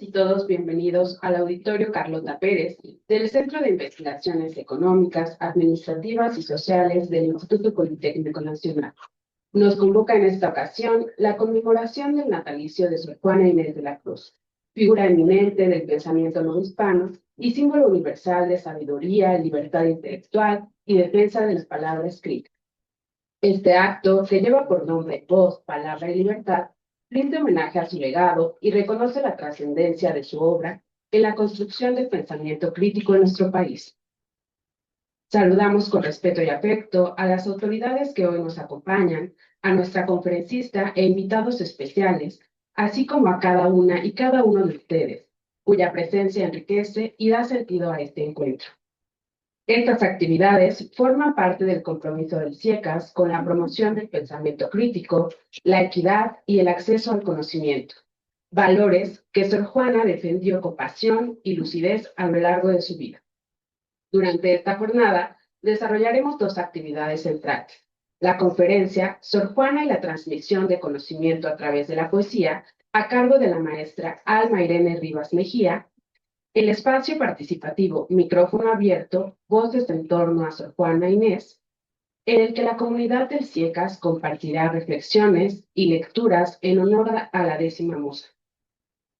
Todas y todos bienvenidos al Auditorio Carlota Pérez del Centro de Investigaciones Económicas, Administrativas y Sociales del Instituto Politécnico Nacional. Nos convoca en esta ocasión la conmemoración del natalicio de Sor Juana Inés de la Cruz, figura eminente del pensamiento novohispano y símbolo universal de sabiduría, libertad intelectual y defensa de la palabra escrita. Este acto, que lleva por nombre Voz, Palabra y Libertad, rinde homenaje a su legado y reconoce la trascendencia de su obra en la construcción del pensamiento crítico en nuestro país. Saludamos con respeto y afecto a las autoridades que hoy nos acompañan, a nuestra conferencista e invitados especiales, así como a cada una y cada uno de ustedes, cuya presencia enriquece y da sentido a este encuentro. Estas actividades forman parte del compromiso del CIECAS con la promoción del pensamiento crítico, la equidad y el acceso al conocimiento, valores que Sor Juana defendió con pasión y lucidez a lo largo de su vida. Durante esta jornada desarrollaremos dos actividades centrales: la conferencia Sor Juana y la transmisión de conocimiento a través de la poesía, a cargo de la maestra Alma Irene Rivas Mejía; el espacio participativo Micrófono Abierto, Voces en torno a Sor Juana Inés, en el que la comunidad del CIECAS compartirá reflexiones y lecturas en honor a la 10ª musa.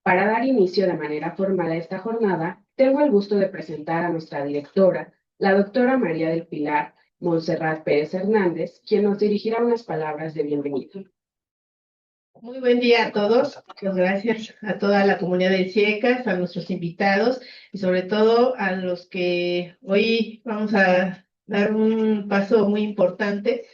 Para dar inicio de manera formal a esta jornada, tengo el gusto de presentar a nuestra directora, la doctora María del Pilar Montserrat Pérez Hernández, quien nos dirigirá unas palabras de bienvenida. Muy buen día a todos. Muchas gracias a toda la comunidad de CIECAS, a nuestros invitados y sobre todo a los que hoy vamos a dar un paso muy importante,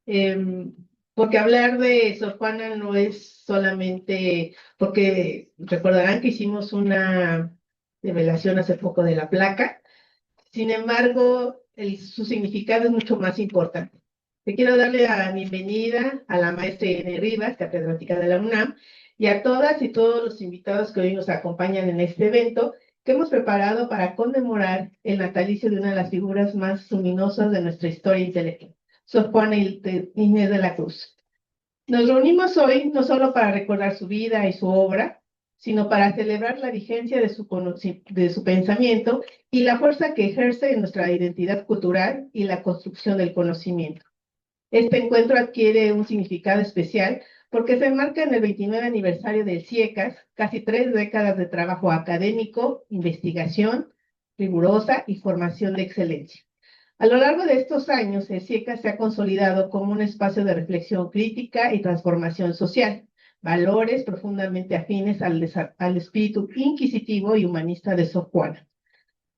porque hablar de Sor Juana no es solamente, porque recordarán que hicimos una revelación hace poco de la placa. Sin embargo, su significado es mucho más importante. Te quiero darle la bienvenida a la maestra Irene Rivas, catedrática de la UNAM, y a todas y todos los invitados que hoy nos acompañan en este evento que hemos preparado para conmemorar el natalicio de una de las figuras más luminosas de nuestra historia intelectual, Sor Juana Inés de la Cruz. Nos reunimos hoy no solo para recordar su vida y su obra, sino para celebrar la vigencia de su pensamiento y la fuerza que ejerce en nuestra identidad cultural y la construcción del conocimiento. Este encuentro adquiere un significado especial porque se enmarca en el 29 aniversario del CIECAS, casi 3 décadas de trabajo académico, investigación rigurosa y formación de excelencia. A lo largo de estos años, el CIECAS se ha consolidado como un espacio de reflexión crítica y transformación social, valores profundamente afines al espíritu inquisitivo y humanista de Sor Juana.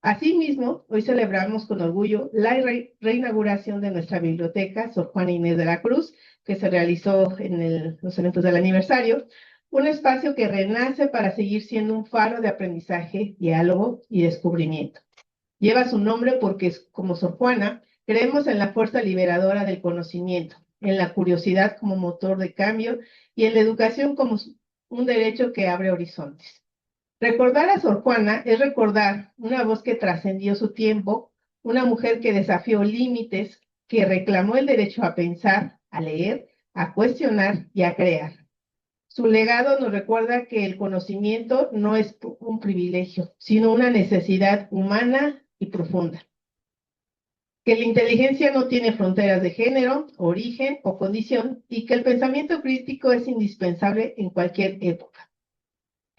Asimismo, hoy celebramos con orgullo la reinauguración de nuestra biblioteca Sor Juana Inés de la Cruz, que se realizó en los eventos del aniversario, un espacio que renace para seguir siendo un faro de aprendizaje, diálogo y descubrimiento. Lleva su nombre porque, como Sor Juana, creemos en la fuerza liberadora del conocimiento, en la curiosidad como motor de cambio y en la educación como un derecho que abre horizontes. Recordar a Sor Juana es recordar una voz que trascendió su tiempo, una mujer que desafió límites, que reclamó el derecho a pensar, a leer, a cuestionar y a crear. Su legado nos recuerda que el conocimiento no es un privilegio, sino una necesidad humana y profunda. Que la inteligencia no tiene fronteras de género, origen o condición y que el pensamiento crítico es indispensable en cualquier época.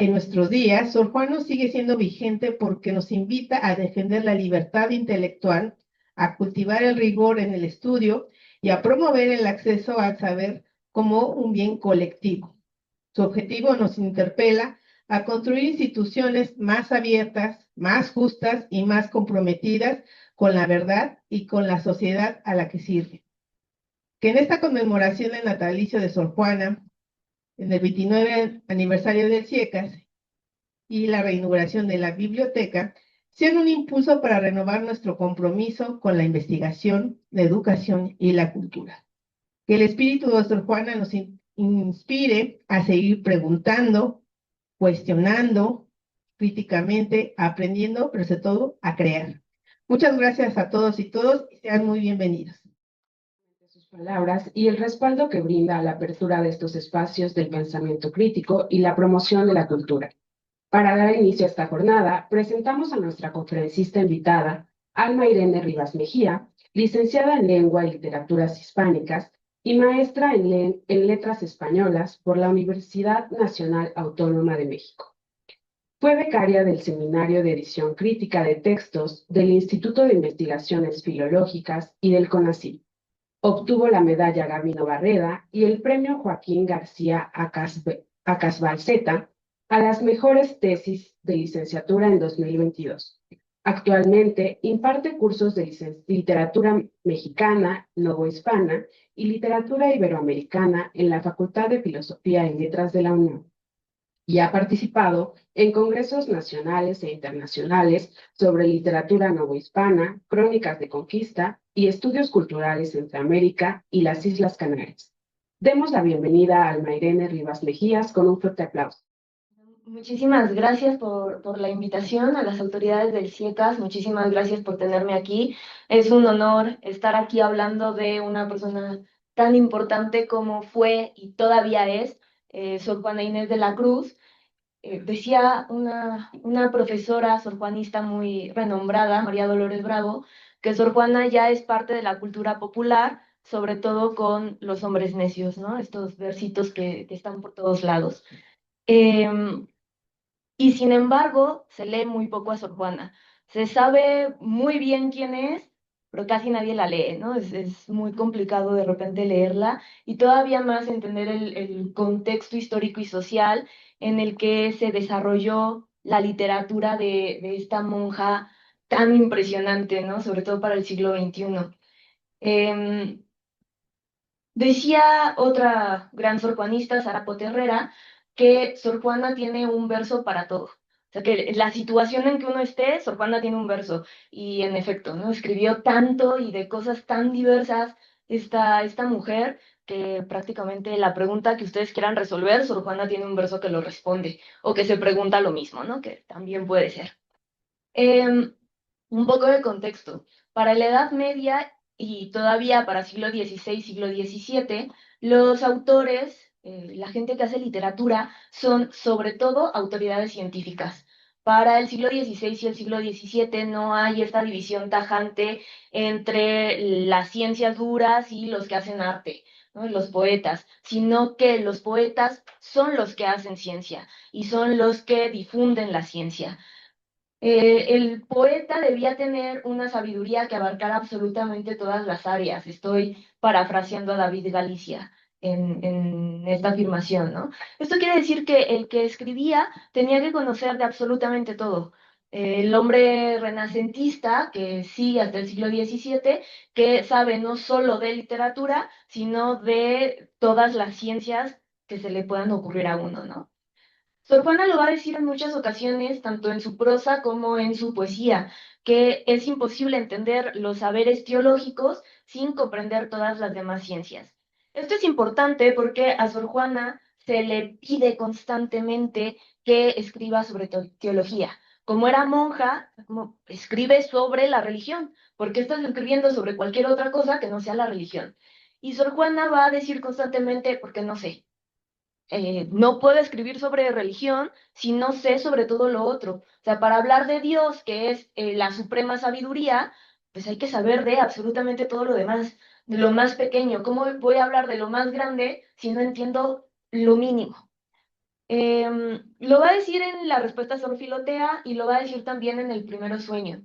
En nuestros días, Sor Juana sigue siendo vigente porque nos invita a defender la libertad intelectual, a cultivar el rigor en el estudio y a promover el acceso al saber como un bien colectivo. Su objetivo nos interpela a construir instituciones más abiertas, más justas y más comprometidas con la verdad y con la sociedad a la que sirve. Que en esta conmemoración del natalicio de Sor Juana, en el 29 aniversario del CIECAS y la reinauguración de la biblioteca, sean un impulso para renovar nuestro compromiso con la investigación, la educación y la cultura. Que el espíritu de Sor Juana nos inspire a seguir preguntando, cuestionando críticamente, aprendiendo, pero sobre todo a crear. Muchas gracias a todos y todas y sean muy bienvenidos. Sus palabras y el respaldo que brinda a la apertura de estos espacios del pensamiento crítico y la promoción de la cultura. Para dar inicio a esta jornada, presentamos a nuestra conferencista invitada, Alma Irene Rivas Mejía, licenciada en Lengua y Literaturas Hispánicas y maestra en Letras Españolas por la Universidad Nacional Autónoma de México. Fue becaria del Seminario de Edición Crítica de Textos del Instituto de Investigaciones Filológicas y del CONACYT. Obtuvo la medalla Gabino Barreda y el premio Joaquín García Acasbalceta a las mejores tesis de licenciatura en 2022. Actualmente imparte cursos de literatura mexicana, novohispana y literatura iberoamericana en la Facultad de Filosofía y Letras de la UNAM y ha participado en congresos nacionales e internacionales sobre literatura novohispana, crónicas de conquista y estudios culturales entre América y las Islas Canarias. Demos la bienvenida a Alma Irene Rivas Mejías con un fuerte aplauso. Muchísimas gracias por la invitación a las autoridades del CIECAS, muchísimas gracias por tenerme aquí. Es un honor estar aquí hablando de una persona tan importante como fue y todavía es Sor Juana Inés de la Cruz. Decía una profesora sorjuanista muy renombrada, María Dolores Bravo, que Sor Juana ya es parte de la cultura popular, sobre todo con los hombres necios, ¿no? Estos versitos que están por todos lados. Y sin embargo, se lee muy poco a Sor Juana. Se sabe muy bien quién es, pero casi nadie la lee, ¿no? Es muy complicado de repente leerla y todavía más entender el contexto histórico y social en el que se desarrolló la literatura de esta monja tan impresionante, ¿no? Sobre todo para el siglo XXI. Em, Decía otra gran sorjuanista, Sara Poterrera, que Sor Juana tiene un verso para todo. O sea, que la situación en que uno esté, Sor Juana tiene un verso. Y en efecto, ¿no? Escribió tanto y de cosas tan diversas esta mujer que prácticamente la pregunta que ustedes quieran resolver, Sor Juana tiene un verso que lo responde o que se pregunta lo mismo, ¿no? Que también puede ser. Em, un poco de contexto. Para la Edad Media y todavía para siglo XVI, siglo XVII, los autores, la gente que hace literatura, son sobre todo autoridades científicas. Para el siglo XVI y el siglo XVII no hay esta división tajante entre las ciencias duras y los que hacen arte, ¿no? Los poetas, sino que los poetas son los que hacen ciencia y son los que difunden la ciencia. El poeta debía tener una sabiduría que abarcara absolutamente todas las áreas. Estoy parafraseando a David Galicia en esta afirmación, ¿no? Esto quiere decir que el que escribía tenía que conocer de absolutamente todo. El hombre renacentista, que sigue hasta el siglo XVII, que sabe no solo de literatura, sino de todas las ciencias que se le puedan ocurrir a uno, ¿no? Sor Juana lo va a decir en muchas ocasiones, tanto en su prosa como en su poesía, que es imposible entender los saberes teológicos sin comprender todas las demás ciencias. Esto es importante porque a Sor Juana se le pide constantemente que escriba sobre teología. Como era monja, como escribe sobre la religión, porque estás escribiendo sobre cualquier otra cosa que no sea la religión. Y Sor Juana va a decir constantemente, porque no sé, no puedo escribir sobre religión si no sé sobre todo lo otro. O sea, para hablar de Dios, que es la suprema sabiduría, pues hay que saber de absolutamente todo lo demás, de lo más pequeño. ¿Cómo voy a hablar de lo más grande si no entiendo lo mínimo? Lo va a decir en la respuesta a Sor Filotea y lo va a decir también en el primero sueño.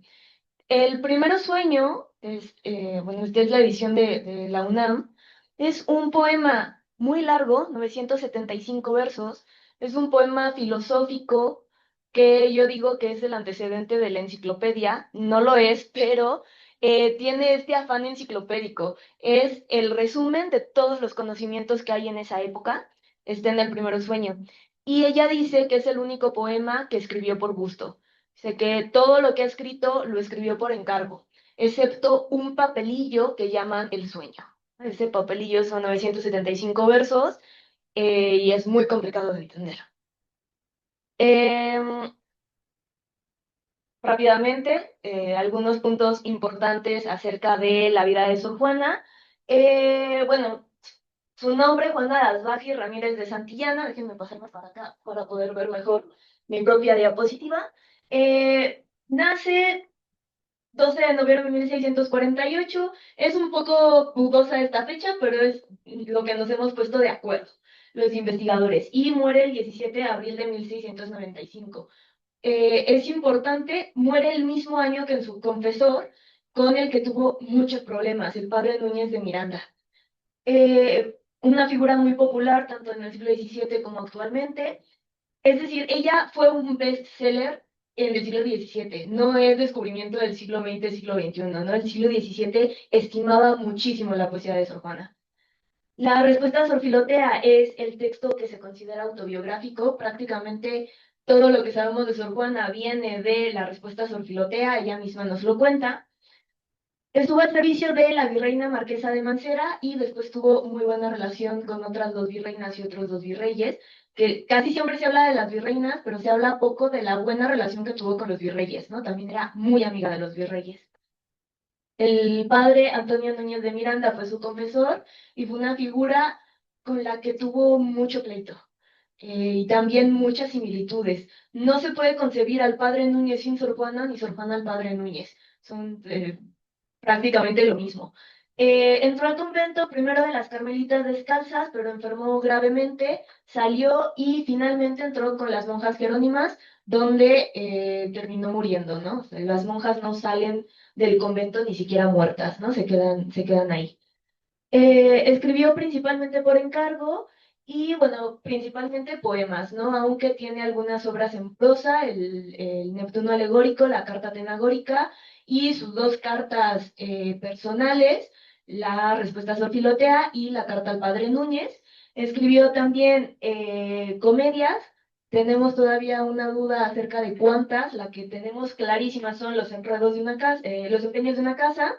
El primero sueño, bueno, esta es la edición de la UNAM, es un poema muy largo, 975 versos, es un poema filosófico que yo digo que es el antecedente de la enciclopedia, no lo es, pero tiene este afán enciclopédico, es el resumen de todos los conocimientos que hay en esa época, está en el primero sueño. Y ella dice que es el único poema que escribió por gusto. Sé que todo lo que ha escrito lo escribió por encargo, excepto un papelillo que llaman El Sueño. Ese papelillo son 975 versos y es muy complicado de entender. Em, Rápidamente, algunos puntos importantes acerca de la vida de Sor Juana. Bueno, Su nombre, Juana Asbaji Ramírez de Santillana, déjenme pasarme para acá para poder ver mejor mi propia diapositiva. Nace 12 de noviembre de 1648. Es un poco dudosa esta fecha, pero es lo que nos hemos puesto de acuerdo los investigadores. Y muere el 17 de abril de 1695. Es importante, muere el mismo año que su confesor, con el que tuvo muchos problemas, el padre Núñez de Miranda. Una figura muy popular tanto en el siglo XVII como actualmente. Es decir, ella fue un bestseller en el siglo XVII, no es descubrimiento del siglo XX, siglo XXI, ¿no? El siglo XVII estimaba muchísimo la poesía de Sor Juana. La respuesta a Sor Filotea es el texto que se considera autobiográfico. Prácticamente todo lo que sabemos de Sor Juana viene de la respuesta a Sor Filotea, ella misma nos lo cuenta. Estuvo al servicio de la virreina marquesa de Mancera y después tuvo muy buena relación con otras dos virreinas y otros dos virreyes, que casi siempre se habla de las virreinas, pero se habla poco de la buena relación que tuvo con los virreyes, ¿no? También era muy amiga de los virreyes. El padre Antonio Núñez de Miranda fue su confesor y fue una figura con la que tuvo mucho pleito y también muchas similitudes. No se puede concebir al padre Núñez sin Sor Juana ni Sor Juana al padre Núñez. Son prácticamente lo mismo. Entró al convento primero de las Carmelitas Descalzas, pero enfermó gravemente, salió y finalmente entró con las monjas jerónimas, donde terminó muriendo, ¿no? O sea, las monjas no salen del convento ni siquiera muertas, ¿no? Se quedan ahí. Escribió principalmente por encargo y, bueno, principalmente poemas, ¿no? Aunque tiene algunas obras en prosa, el Neptuno alegórico, la carta tenagórica y sus dos cartas personales, la respuesta a Sor Filotea y la carta al padre Núñez. Escribió también comedias. Tenemos todavía una duda acerca de cuántas. La que tenemos clarísima son los enredos de una casa, los empeños de una casa.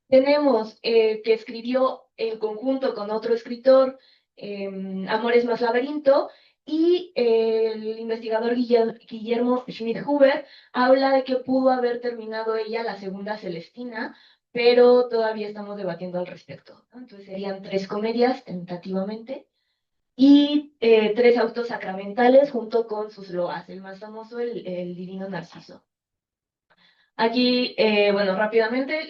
Tenemos que escribió en conjunto con otro escritor, Amores más laberinto, y el investigador Guillermo Schmidt-Huber habla de que pudo haber terminado ella la segunda Celestina, pero todavía estamos debatiendo al respecto, ¿no? Entonces serían 3 comedias tentativamente y 3 autos sacramentales junto con sus loas, el más famoso, el Divino Narciso. Aquí, bueno, rápidamente,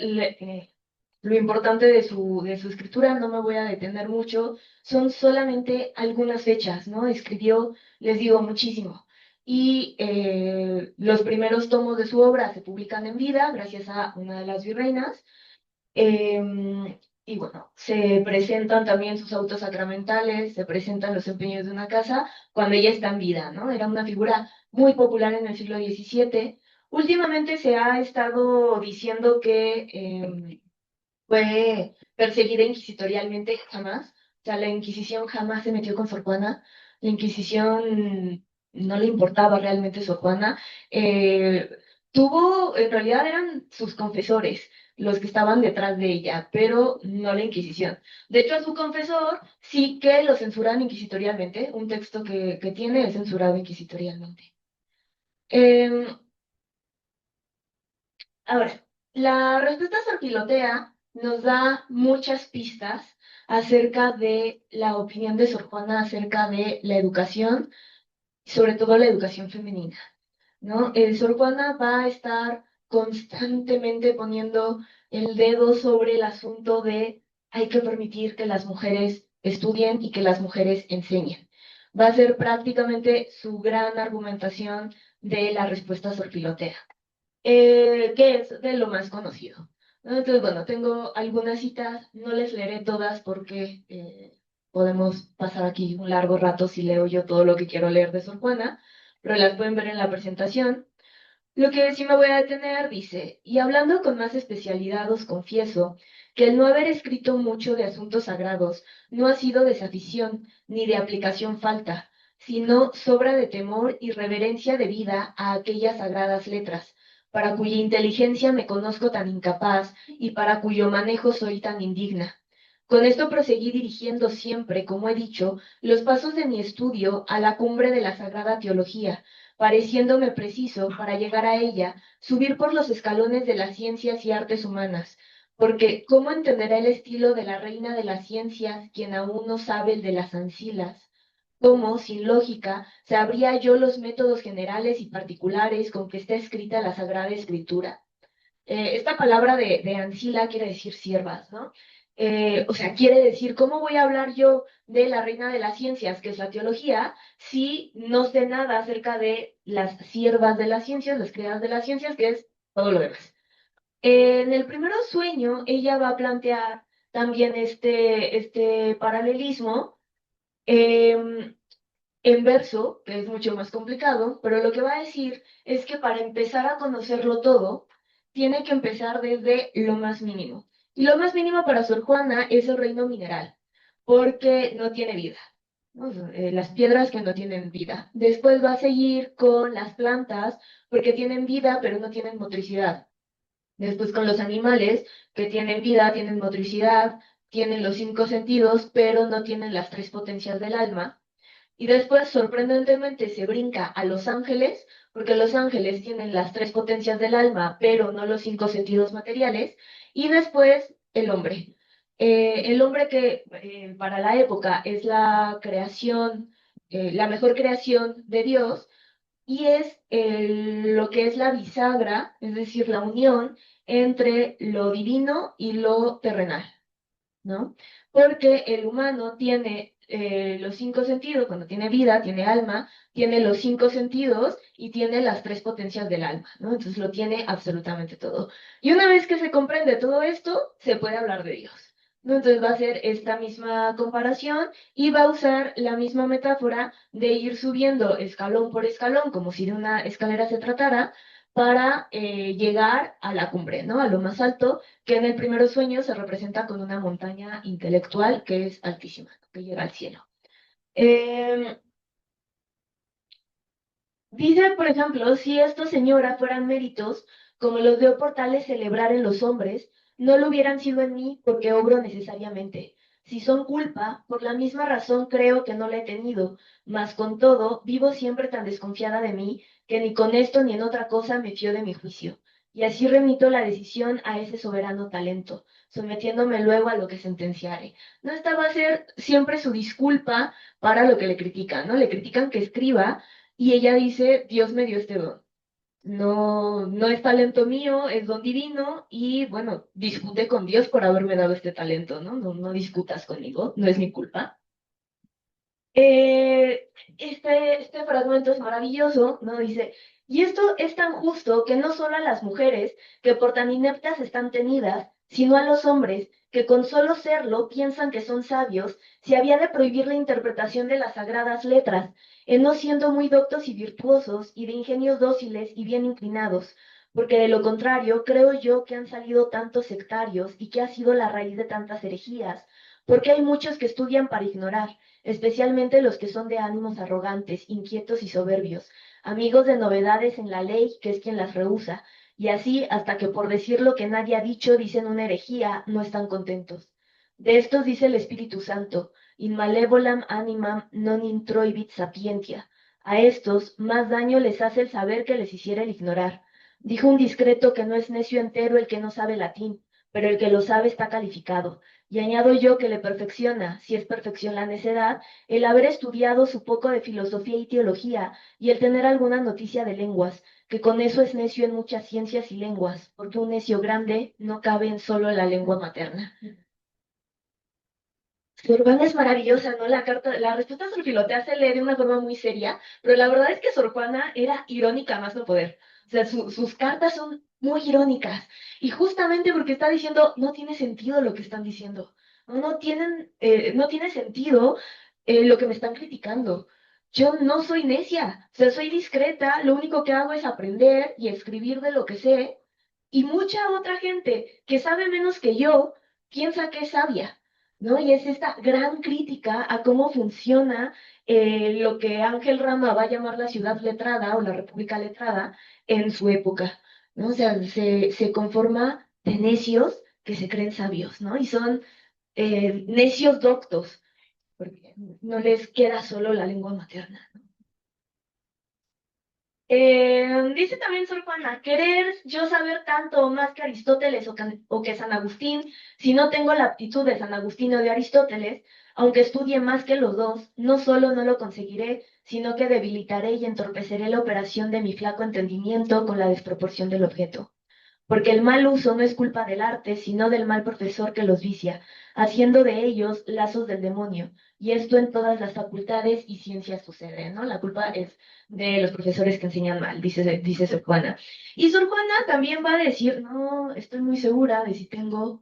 lo importante de su escritura, no me voy a detener mucho, son solamente algunas fechas, ¿no? Escribió, les digo, muchísimo. Y los primeros tomos de su obra se publican en vida, gracias a una de las virreinas. Y bueno, se presentan también sus autos sacramentales, se presentan los empeños de una casa cuando ella está en vida, ¿no? Era una figura muy popular en el siglo XVII. Últimamente se ha estado diciendo que fue perseguida inquisitorialmente, jamás. O sea, la Inquisición jamás se metió con Sor Juana. La Inquisición no le importaba realmente Sor Juana. En realidad eran sus confesores los que estaban detrás de ella, pero no la Inquisición. De hecho, a su confesor sí que lo censuran inquisitorialmente. Un texto que tiene es censurado inquisitorialmente. Em, Ahora, la respuesta Filotea nos da muchas pistas acerca de la opinión de Sor Juana acerca de la educación, y sobre todo la educación femenina, ¿no? Sor Juana va a estar constantemente poniendo el dedo sobre el asunto de hay que permitir que las mujeres estudien y que las mujeres enseñen. Va a ser prácticamente su gran argumentación de la respuesta Filotea, que es de lo más conocido, ¿no? Entonces, bueno, tengo algunas citas, no les leeré todas porque podemos pasar aquí un largo rato si leo yo todo lo que quiero leer de Sor Juana, pero las pueden ver en la presentación. Lo que sí me voy a detener, dice, y hablando con más especialidad os confieso que el no haber escrito mucho de asuntos sagrados no ha sido desafición ni de aplicación falta, sino sobra de temor y reverencia debida a aquellas sagradas letras, para cuya inteligencia me conozco tan incapaz y para cuyo manejo soy tan indigna. Con esto proseguí dirigiendo siempre, como he dicho, los pasos de mi estudio a la cumbre de la sagrada teología, pareciéndome preciso, para llegar a ella, subir por los escalones de las ciencias y artes humanas, porque ¿cómo entenderá el estilo de la reina de las ciencias quien aún no sabe el de las ancilas? ¿Cómo, sin lógica, sabría yo los métodos generales y particulares con que está escrita la Sagrada Escritura? Esta palabra de ancila quiere decir siervas, ¿no? O sea, quiere decir, ¿cómo voy a hablar yo de la reina de las ciencias, que es la teología, si no sé nada acerca de las siervas de las ciencias, las criadas de las ciencias, que es todo lo demás? En el primer sueño, ella va a plantear también este paralelismo em, en verso, que es mucho más complicado, pero lo que va a decir es que para empezar a conocerlo todo, tiene que empezar desde lo más mínimo. Y lo más mínimo para Sor Juana es el reino mineral, porque no tiene vida, ¿no? Las piedras que no tienen vida. Después va a seguir con las plantas, porque tienen vida, pero no tienen motricidad. Después con los animales que tienen vida, tienen motricidad, tienen los cinco sentidos, pero no tienen las tres potencias del alma. Y después, sorprendentemente, se brinca a los ángeles, porque los ángeles tienen las tres potencias del alma, pero no los cinco sentidos materiales. Y después, el hombre que para la época es la creación, la mejor creación de Dios, y es lo que es la bisagra, es decir, la unión entre lo divino y lo terrenal, ¿no? Porque el humano tiene los cinco sentidos, cuando tiene vida, tiene alma, tiene los cinco sentidos y tiene las tres potencias del alma, ¿no? Entonces lo tiene absolutamente todo. Y una vez que se comprende todo esto, se puede hablar de Dios, ¿no? Entonces va a ser esta misma comparación y va a usar la misma metáfora de ir subiendo escalón por escalón, como si de una escalera se tratara, para llegar a la cumbre, ¿no? A lo más alto, que en el primer sueño se representa con una montaña intelectual que es altísima, que llega al cielo. Eh, Dice, por ejemplo, si estos, señora, fueran méritos, como los veo portales celebrar en los hombres, no lo hubieran sido en mí porque obro necesariamente. Si son culpa, por la misma razón creo que no la he tenido, mas con todo, vivo siempre tan desconfiada de mí, que ni con esto ni en otra cosa me fío de mi juicio. Y así remito la decisión a ese soberano talento, sometiéndome luego a lo que sentenciare. No, esta va a ser siempre su disculpa para lo que le critican, ¿no? Le critican que escriba, y ella dice, Dios me dio este don. No, no es talento mío, es don divino y bueno, discute con Dios por haberme dado este talento, ¿no? No, no discutas conmigo, no es mi culpa. Este fragmento es maravilloso, ¿no? Dice, y esto es tan justo que no solo a las mujeres, que por tan ineptas están tenidas, sino a los hombres, que con solo serlo piensan que son sabios, se había de prohibir la interpretación de las sagradas letras, en no siendo muy doctos y virtuosos, y de ingenios dóciles y bien inclinados, porque de lo contrario creo yo que han salido tantos sectarios y que ha sido la raíz de tantas herejías, porque hay muchos que estudian para ignorar, especialmente los que son de ánimos arrogantes, inquietos y soberbios, amigos de novedades en la ley, que es quien las rehúsa, y así hasta que por decir lo que nadie ha dicho dicen una herejía, no están contentos. De estos dice el Espíritu Santo, in malevolam animam non introibit sapientia. A estos más daño les hace el saber que les hiciera el ignorar. Dijo un discreto que no es necio entero el que no sabe latín, pero el que lo sabe está calificado. Y añado yo que le perfecciona, si es perfección la necedad, el haber estudiado su poco de filosofía y teología y el tener alguna noticia de lenguas, que con eso es necio en muchas ciencias y lenguas, porque un necio grande no cabe en solo la lengua materna. Sor Juana es maravillosa, ¿no? La respuesta a Sor Filotea se lee de una forma muy seria, pero la verdad es que Sor Juana era irónica más no poder. O sea, sus cartas son muy irónicas. Y justamente porque está diciendo, no tiene sentido lo que están diciendo. No tiene sentido lo que me están criticando. Yo no soy necia, o sea, soy discreta, lo único que hago es aprender y escribir de lo que sé. Y mucha otra gente que sabe menos que yo piensa que es sabia. ¿No? Y es esta gran crítica a cómo funciona lo que Ángel Rama va a llamar la ciudad letrada o la república letrada en su época, ¿no? O sea, se conforma de necios que se creen sabios, ¿no? Y son necios doctos, porque no les queda solo la lengua materna. Dice también Sor Juana, querer yo saber tanto o más que Aristóteles o que San Agustín, si no tengo la aptitud de San Agustín o de Aristóteles, aunque estudie más que los dos, no solo no lo conseguiré, sino que debilitaré y entorpeceré la operación de mi flaco entendimiento con la desproporción del objeto. Porque el mal uso no es culpa del arte, sino del mal profesor que los vicia, haciendo de ellos lazos del demonio. Y esto en todas las facultades y ciencias sucede, ¿no? La culpa es de los profesores que enseñan mal, dice Sor Juana. Y Sor Juana también va a decir, no, estoy muy segura de si tengo.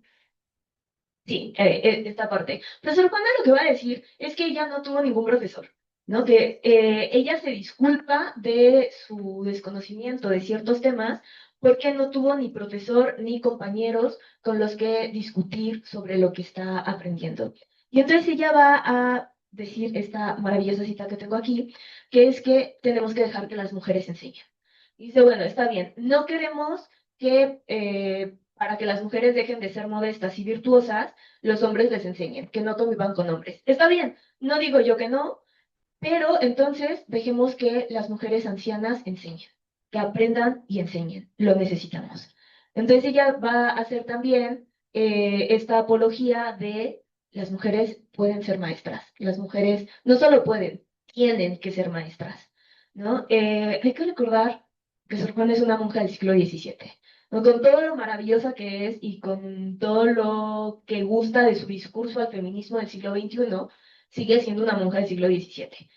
Sí, esta parte. Pero Sor Juana lo que va a decir es que ella no tuvo ningún profesor, ¿no? Que ella se disculpa de su desconocimiento de ciertos temas porque no tuvo ni profesor ni compañeros con los que discutir sobre lo que está aprendiendo. Y entonces ella va a decir esta maravillosa cita que tengo aquí, que es que tenemos que dejar que las mujeres enseñen. Y dice, bueno, está bien, no queremos que para que las mujeres dejen de ser modestas y virtuosas, los hombres les enseñen, que no convivan con hombres. Está bien, no digo yo que no, pero entonces dejemos que las mujeres ancianas enseñen, que aprendan y enseñen, lo necesitamos. Entonces ella va a hacer también esta apología de las mujeres pueden ser maestras, las mujeres no solo pueden, tienen que ser maestras, ¿no? Hay que recordar que Sor Juana es una monja del siglo XVII, ¿no? Con todo lo maravillosa que es y con todo lo que gusta de su discurso al feminismo del siglo XXI, sigue siendo una monja del siglo XVII.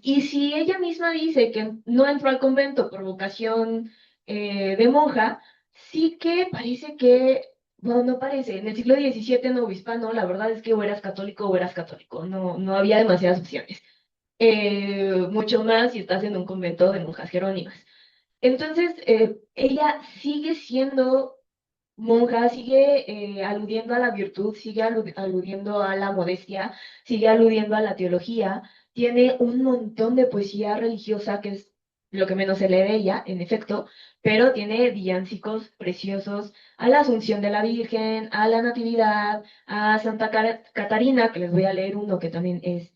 Y si ella misma dice que no entró al convento por vocación de monja, sí que parece que, bueno, no parece, en el siglo XVII en obispano, la verdad es que o eras católico, no, no había demasiadas opciones. Mucho más si estás en un convento de monjas jerónimas. Entonces, ella sigue siendo monja, sigue aludiendo a la virtud, sigue aludiendo a la modestia, sigue aludiendo a la teología, tiene un montón de poesía religiosa que es lo que menos se lee de ella, en efecto, pero tiene villancicos preciosos a la Asunción de la Virgen, a la Natividad, a Santa Catarina, que les voy a leer uno que también es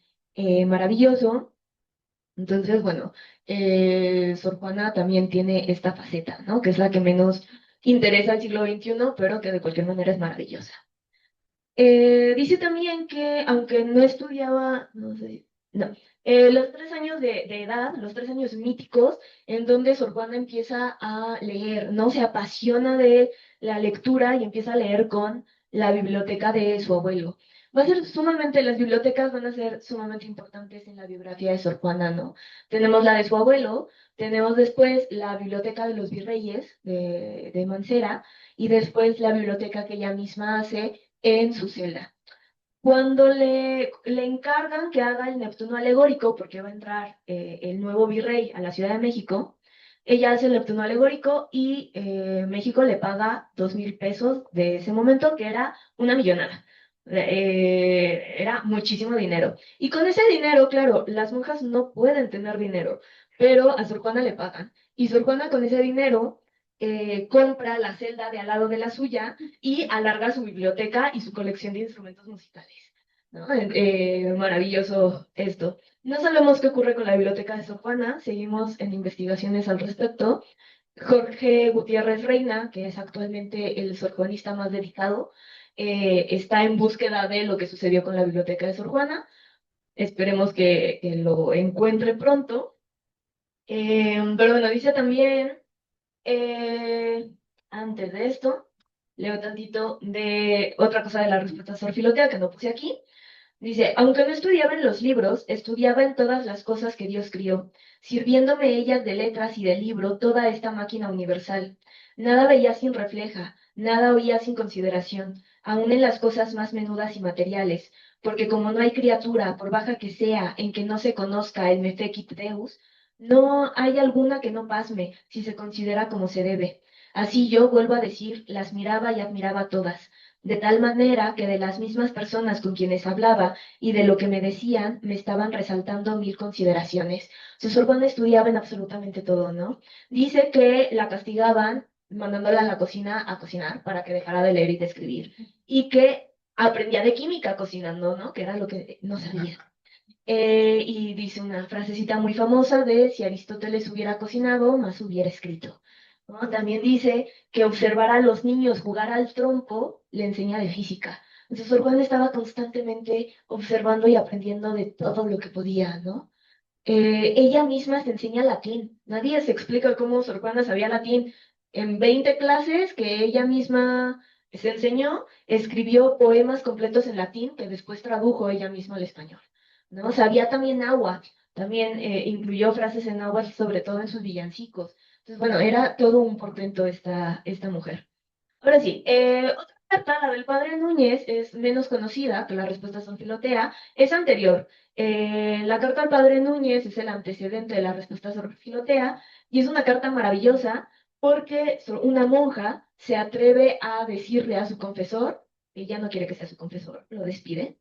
maravilloso. Entonces, bueno, Sor Juana también tiene esta faceta, ¿no? Que es la que menos interesa al siglo XXI, pero que de cualquier manera es maravillosa. Dice también que aunque no estudiaba, no sé, no, los 3 años de edad, los 3 años míticos, en donde Sor Juana empieza a leer, ¿no? Se apasiona de la lectura y empieza a leer con la biblioteca de su abuelo. Las bibliotecas van a ser sumamente importantes en la biografía de Sor Juana, ¿no? Tenemos la de su abuelo, tenemos después la biblioteca de los virreyes de Mancera y después la biblioteca que ella misma hace en su celda. Cuando le encargan que haga el Neptuno alegórico, porque va a entrar el nuevo virrey a la Ciudad de México, ella hace el Neptuno alegórico y México le paga 2,000 pesos de ese momento, que era una millonada. Era muchísimo dinero. Y con ese dinero, claro, las monjas no pueden tener dinero, pero a Sor Juana le pagan. Y Sor Juana con ese dinero compra la celda de al lado de la suya y alarga su biblioteca y su colección de instrumentos musicales, ¿no? Maravilloso esto. No sabemos qué ocurre con la biblioteca de Sor Juana, seguimos en investigaciones al respecto. Jorge Gutiérrez Reina, que es actualmente el sorjuanista más dedicado, está en búsqueda de lo que sucedió con la biblioteca de Sor Juana. Esperemos que lo encuentre pronto. Pero bueno, dice también eh, antes de esto, leo tantito de otra cosa de la respuesta a Sor Filotea que no puse aquí. Dice, aunque no estudiaba en los libros, estudiaba en todas las cosas que Dios crió, sirviéndome ellas de letras y de libro toda esta máquina universal. Nada veía sin refleja, nada oía sin consideración, aun en las cosas más menudas y materiales, porque como no hay criatura, por baja que sea, en que no se conozca el me fecit Deus, no hay alguna que no pasme, si se considera como se debe. Así yo, vuelvo a decir, las miraba y admiraba todas, de tal manera que de las mismas personas con quienes hablaba y de lo que me decían, me estaban resaltando mil consideraciones. Su Sorbona estudiaba en absolutamente todo, ¿no? Dice que la castigaban mandándola a la cocina a cocinar para que dejara de leer y de escribir, y que aprendía de química cocinando, ¿no? Que era lo que no sabía. Y dice una frasecita muy famosa de si Aristóteles hubiera cocinado, más hubiera escrito, ¿no? También dice que observar a los niños jugar al trompo le enseña de física. Entonces, Sor Juana estaba constantemente observando y aprendiendo de todo lo que podía, ¿no? Ella misma se enseña latín. Nadie se explica cómo Sor Juana sabía latín. En 20 clases que ella misma se enseñó, escribió poemas completos en latín que después tradujo ella misma al español, ¿no? Sabía también náhuatl, también incluyó frases en náhuatl, sobre todo en sus villancicos. Entonces, bueno, era todo un portento esta mujer. Ahora sí, otra carta, la del padre Núñez, es menos conocida que la respuesta a San Filotea, es anterior. La carta al padre Núñez es el antecedente de la respuesta a San Filotea y es una carta maravillosa porque una monja se atreve a decirle a su confesor, que ya no quiere que sea su confesor, lo despide.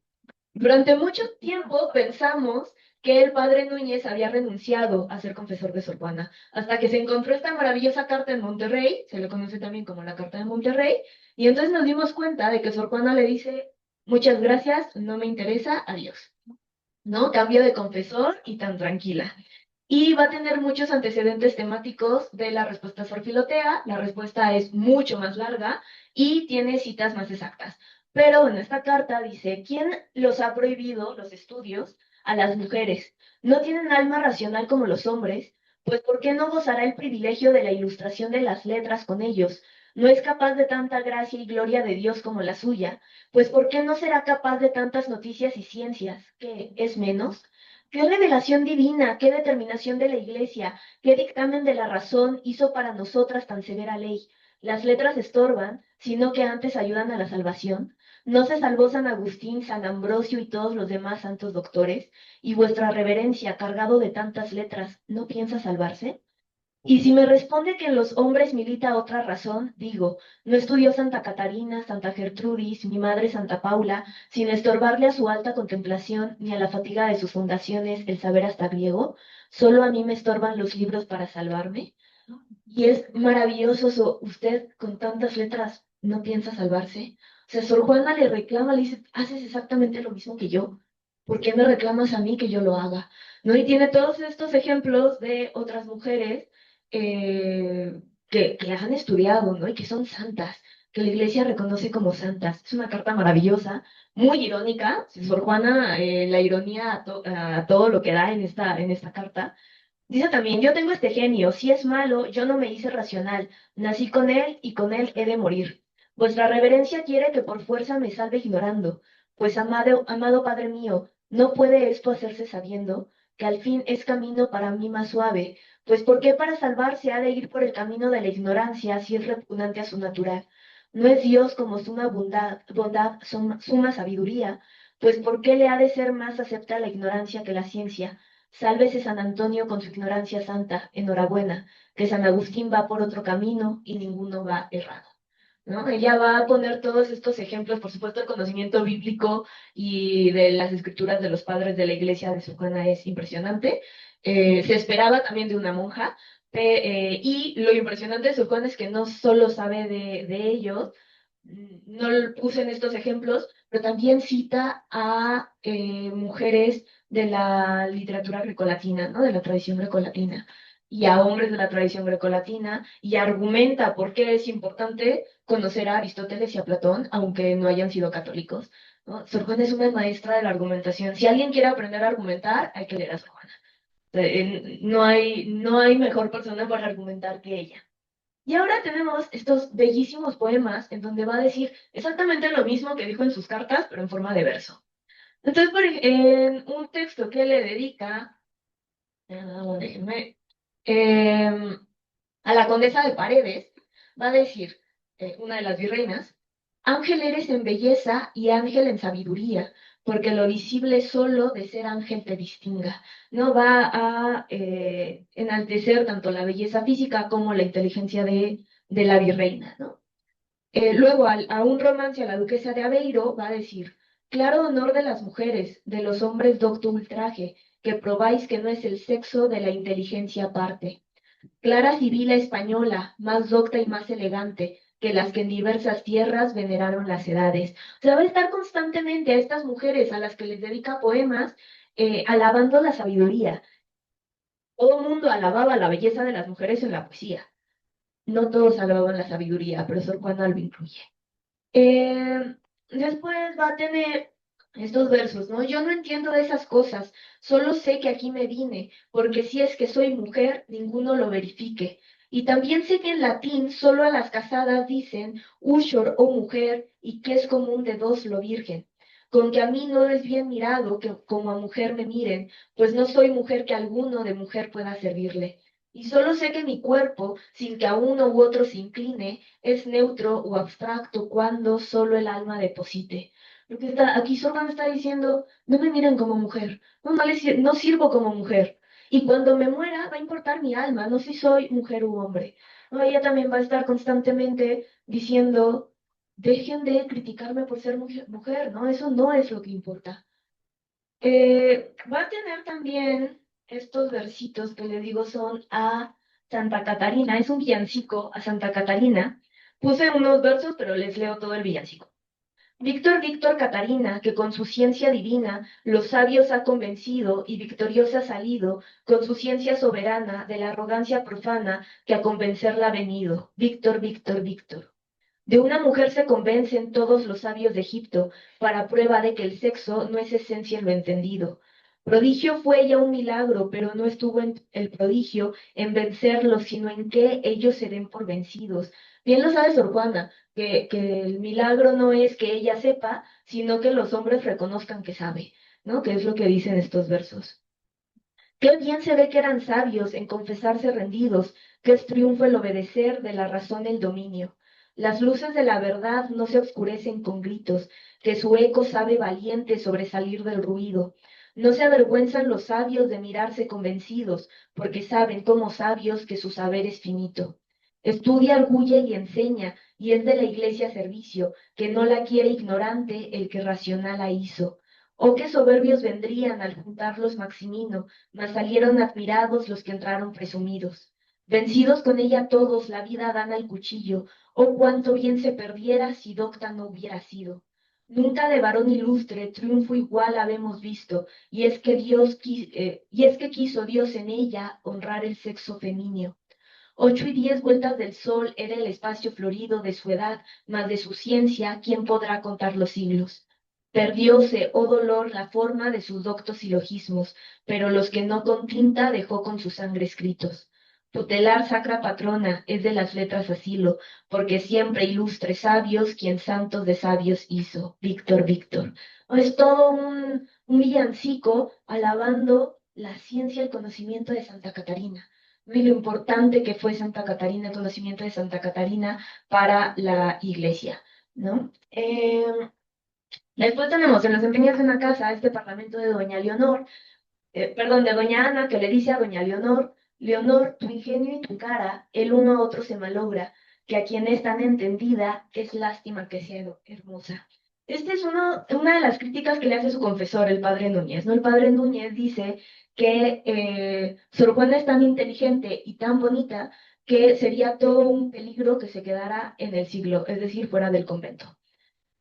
Durante mucho tiempo pensamos que el padre Núñez había renunciado a ser confesor de Sor Juana, hasta que se encontró esta maravillosa carta en Monterrey, se le conoce también como la Carta de Monterrey, y entonces nos dimos cuenta de que Sor Juana le dice, muchas gracias, no me interesa, adiós, ¿no? Cambio de confesor y tan tranquila. Y va a tener muchos antecedentes temáticos de la respuesta a Sor Filotea. La respuesta es mucho más larga y tiene citas más exactas. Pero en esta carta dice, ¿quién los ha prohibido los estudios a las mujeres? ¿No tienen alma racional como los hombres? Pues ¿por qué no gozará el privilegio de la ilustración de las letras con ellos? ¿No es capaz de tanta gracia y gloria de Dios como la suya? Pues ¿por qué no será capaz de tantas noticias y ciencias? ¿Qué es menos? ¿Qué revelación divina, qué determinación de la Iglesia, qué dictamen de la razón hizo para nosotras tan severa ley? Las letras estorban, sino que antes ayudan a la salvación. ¿No se salvó San Agustín, San Ambrosio y todos los demás santos doctores? ¿Y vuestra reverencia, cargado de tantas letras, no piensa salvarse? Y si me responde que en los hombres milita otra razón, digo, no estudió Santa Catarina, Santa Gertrudis, mi madre Santa Paula, sin estorbarle a su alta contemplación ni a la fatiga de sus fundaciones el saber hasta griego, solo a mí me estorban los libros para salvarme. Y es maravilloso, usted con tantas letras no piensa salvarse. O sea, Sor Juana le reclama, le dice, haces exactamente lo mismo que yo. ¿Por qué me reclamas a mí que yo lo haga? ¿No? Y tiene todos estos ejemplos de otras mujeres que han estudiado, ¿no? Y que son santas, que la iglesia reconoce como santas. Es una carta maravillosa, muy irónica. Sor Juana, la ironía a todo lo que da en esta carta. Dice también, yo tengo este genio, si es malo, yo no me hice racional, nací con él y con él he de morir. Vuestra reverencia quiere que por fuerza me salve ignorando, pues amado Padre mío, no puede esto hacerse sabiendo que al fin es camino para mí más suave, pues ¿por qué para salvarse ha de ir por el camino de la ignorancia si es repugnante a su natural? ¿No es Dios como suma bondad, suma sabiduría? Pues ¿por qué le ha de ser más acepta la ignorancia que la ciencia? Sálvese San Antonio con su ignorancia santa, enhorabuena, que San Agustín va por otro camino y ninguno va errado, ¿no? Ella va a poner todos estos ejemplos, por supuesto, el conocimiento bíblico y de las escrituras de los padres de la iglesia de Sor Juana es impresionante. Se esperaba también de una monja, y lo impresionante de Sor Juana es que no solo sabe de ellos, no lo puse en estos ejemplos, pero también cita a mujeres de la literatura grecolatina, ¿no? De la tradición grecolatina, y a hombres de la tradición grecolatina, y argumenta por qué es importante conocer a Aristóteles y a Platón, aunque no hayan sido católicos, ¿no? Sor Juana es una maestra de la argumentación. Si alguien quiere aprender a argumentar, hay que leer a Sor Juana. No hay mejor persona para argumentar que ella. Y ahora tenemos estos bellísimos poemas en donde va a decir exactamente lo mismo que dijo en sus cartas, pero en forma de verso. Entonces, en un texto que le dedica, déjenme, a la condesa de Paredes, va a decir, una de las virreinas, ángel eres en belleza y ángel en sabiduría, porque lo visible solo de ser ángel te distinga. No va a enaltecer tanto la belleza física como la inteligencia de la virreina, ¿no? Luego, a un romance a la duquesa de Aveiro va a decir, claro honor de las mujeres, de los hombres docto ultraje, que probáis que no es el sexo de la inteligencia parte. Clara Sibila española, más docta y más elegante que las que en diversas tierras veneraron las edades. O sea, va a estar constantemente a estas mujeres a las que les dedica poemas, alabando la sabiduría. Todo el mundo alababa la belleza de las mujeres en la poesía. No todos alababan la sabiduría, pero Sor Juana lo incluye. Después va a tener estos versos, ¿no? Yo no entiendo de esas cosas, solo sé que aquí me vine, porque si es que soy mujer, ninguno lo verifique. Y también sé que en latín solo a las casadas dicen ushor o mujer, y que es común de dos lo virgen. Con que a mí no es bien mirado que como a mujer me miren, pues no soy mujer que alguno de mujer pueda servirle. Y solo sé que mi cuerpo, sin que a uno u otro se incline, es neutro o abstracto cuando solo el alma deposite. Lo que está aquí Sorban está diciendo, no me miren como mujer, no sirvo como mujer. Y cuando me muera va a importar mi alma, no si soy mujer u hombre. No, ella también va a estar constantemente diciendo, dejen de criticarme por ser mujer, ¿no? Eso no es lo que importa. Va a tener también estos versitos que le digo son a Santa Catarina, es un villancico a Santa Catarina. Puse unos versos, pero les leo todo el villancico. Víctor, Víctor, Catarina, que con su ciencia divina los sabios ha convencido y victoriosa ha salido, con su ciencia soberana de la arrogancia profana que a convencerla ha venido. Víctor, Víctor, Víctor. De una mujer se convencen todos los sabios de Egipto, para prueba de que el sexo no es esencia en lo entendido. Prodigio fue ya un milagro, pero no estuvo en el prodigio en vencerlos, sino en que ellos se den por vencidos. Bien lo sabe Sor Juana, que el milagro no es que ella sepa, sino que los hombres reconozcan que sabe, ¿no? Que es lo que dicen estos versos. Qué bien se ve que eran sabios en confesarse rendidos, que es triunfo el obedecer de la razón el dominio. Las luces de la verdad no se oscurecen con gritos, que su eco sabe valiente sobresalir del ruido. No se avergüenzan los sabios de mirarse convencidos, porque saben como sabios que su saber es finito. Estudia, arguye y enseña, y es de la iglesia servicio, que no la quiere ignorante el que racional la hizo. Oh, qué soberbios vendrían al juntarlos Maximino, mas salieron admirados los que entraron presumidos. Vencidos con ella todos, la vida dan al cuchillo. Oh, cuánto bien se perdiera si docta no hubiera sido. Nunca de varón ilustre triunfo igual habemos visto, y es que quiso Dios en ella honrar el sexo femenino. 8 y 10 vueltas del sol era el espacio florido de su edad, mas de su ciencia, ¿quién podrá contar los siglos? Perdióse, oh dolor, la forma de sus doctos silogismos, pero los que no con tinta dejó con su sangre escritos. Tutelar sacra patrona es de las letras asilo, porque siempre ilustre sabios quien santos de sabios hizo. Víctor, Víctor. Es todo un villancico alabando la ciencia y el conocimiento de Santa Catarina, y lo importante que fue Santa Catarina, el conocimiento de Santa Catarina para la iglesia, ¿no? Después tenemos en las empeñas de una casa este parlamento de doña Leonor, perdón, de doña Ana, que le dice a doña Leonor, Leonor, tu ingenio y tu cara, el uno a otro se malogra, que a quien es tan entendida, es lástima que sea hermosa. Esta es una de las críticas que le hace su confesor, el padre Núñez, ¿no? El padre Núñez dice que Sor Juana es tan inteligente y tan bonita que sería todo un peligro que se quedara en el siglo, es decir, fuera del convento.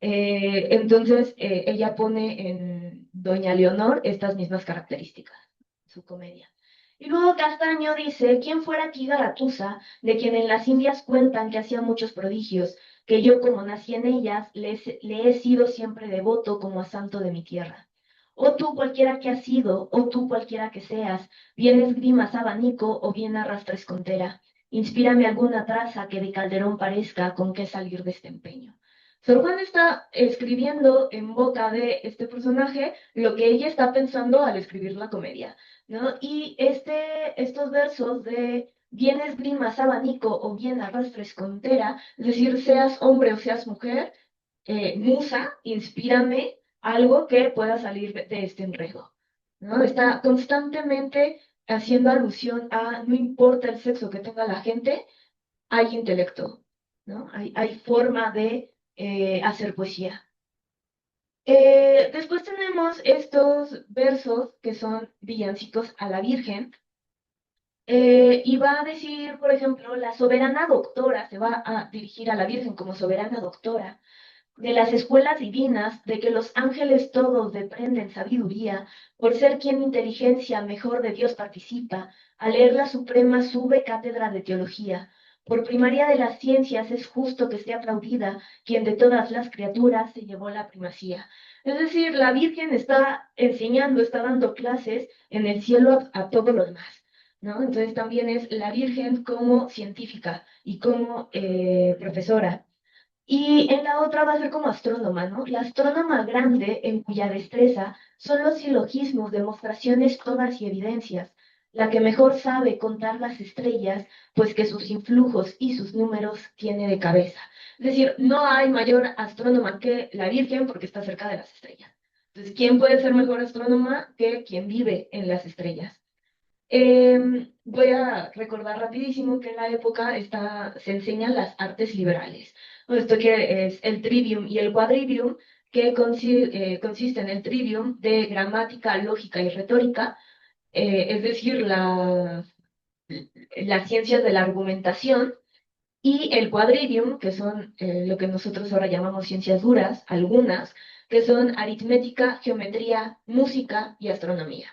Entonces, ella pone en Doña Leonor estas mismas características, su comedia. Y luego Castaño dice, ¿quién fuera aquí Garatusa, de quien en las Indias cuentan que hacía muchos prodigios, que yo como nací en ellas, le he sido siempre devoto como a santo de mi tierra? O tú cualquiera que has sido, o tú cualquiera que seas, bien esgrimas abanico o bien arrastres contera. Inspírame alguna traza que de Calderón parezca con qué salir de este empeño. Sor Juana está escribiendo en boca de este personaje lo que ella está pensando al escribir la comedia, ¿no? Y estos versos de bien esgrimas abanico o bien arrastres contera, es decir, seas hombre o seas mujer, musa, inspírame algo que pueda salir de este enredo, ¿no? Está constantemente haciendo alusión a no importa el sexo que tenga la gente, hay intelecto, ¿no? Hay forma de hacer poesía. Después tenemos estos versos que son villancicos a la Virgen, y va a decir, por ejemplo, la soberana doctora, se va a dirigir a la Virgen como soberana doctora, de las escuelas divinas, de que los ángeles todos deprenden sabiduría, por ser quien inteligencia mejor de Dios participa, al leer la suprema sube cátedra de teología. Por primaria de las ciencias es justo que esté aplaudida quien de todas las criaturas se llevó la primacía. Es decir, la Virgen está enseñando, está dando clases en el cielo a todo lo demás, ¿no? Entonces también es la Virgen como científica y como profesora. Y en la otra va a ser como astrónoma, ¿no? La astrónoma grande, en cuya destreza son los silogismos, demostraciones todas y evidencias, la que mejor sabe contar las estrellas, pues que sus influjos y sus números tiene de cabeza. Es decir, no hay mayor astrónoma que la Virgen porque está cerca de las estrellas. Entonces, ¿quién puede ser mejor astrónoma que quien vive en las estrellas? Voy a recordar rapidísimo que en la época se enseñan las artes liberales. ¿No? Esto que es el trivium y el quadrivium, que consiste en el trivium de gramática, lógica y retórica, es decir, las ciencias de la argumentación, y el quadrivium, que son lo que nosotros ahora llamamos ciencias duras, algunas, que son aritmética, geometría, música y astronomía.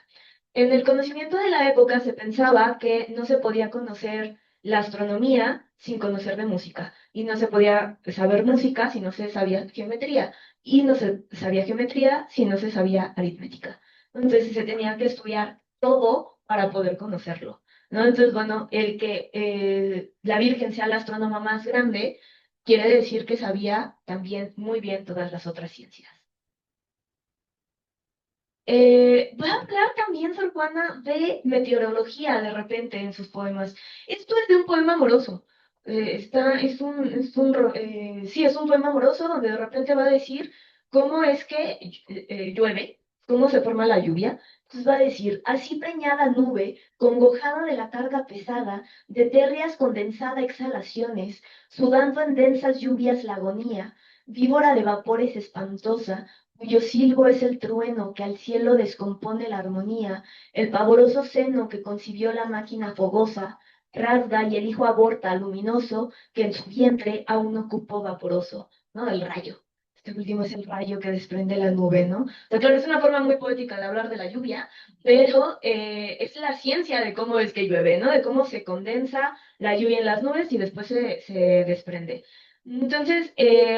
En el conocimiento de la época se pensaba que no se podía conocer la astronomía sin conocer de música, y no se podía saber música si no se sabía geometría, y no se sabía geometría si no se sabía aritmética. Entonces se tenía que estudiar todo para poder conocerlo, ¿no? Entonces, bueno, el que la Virgen sea la astrónoma más grande quiere decir que sabía también muy bien todas las otras ciencias. Voy a hablar también, Sor Juana, de meteorología de repente en sus poemas. Esto es de un poema amoroso. Sí, es un poema amoroso donde de repente va a decir cómo es que llueve, cómo se forma la lluvia. Entonces va a decir, así preñada nube, congojada de la carga pesada, de térreas condensada exhalaciones, sudando en densas lluvias la agonía, víbora de vapores espantosa, cuyo silbo es el trueno que al cielo descompone la armonía, el pavoroso seno que concibió la máquina fogosa, rasga y el hijo aborta luminoso que en su vientre aún ocupó vaporoso, ¿no? El rayo. Este último es el rayo que desprende la nube, ¿no? Entonces, claro, es una forma muy poética de hablar de la lluvia, pero es la ciencia de cómo es que llueve, ¿no? De cómo se condensa la lluvia en las nubes y después se desprende. Entonces,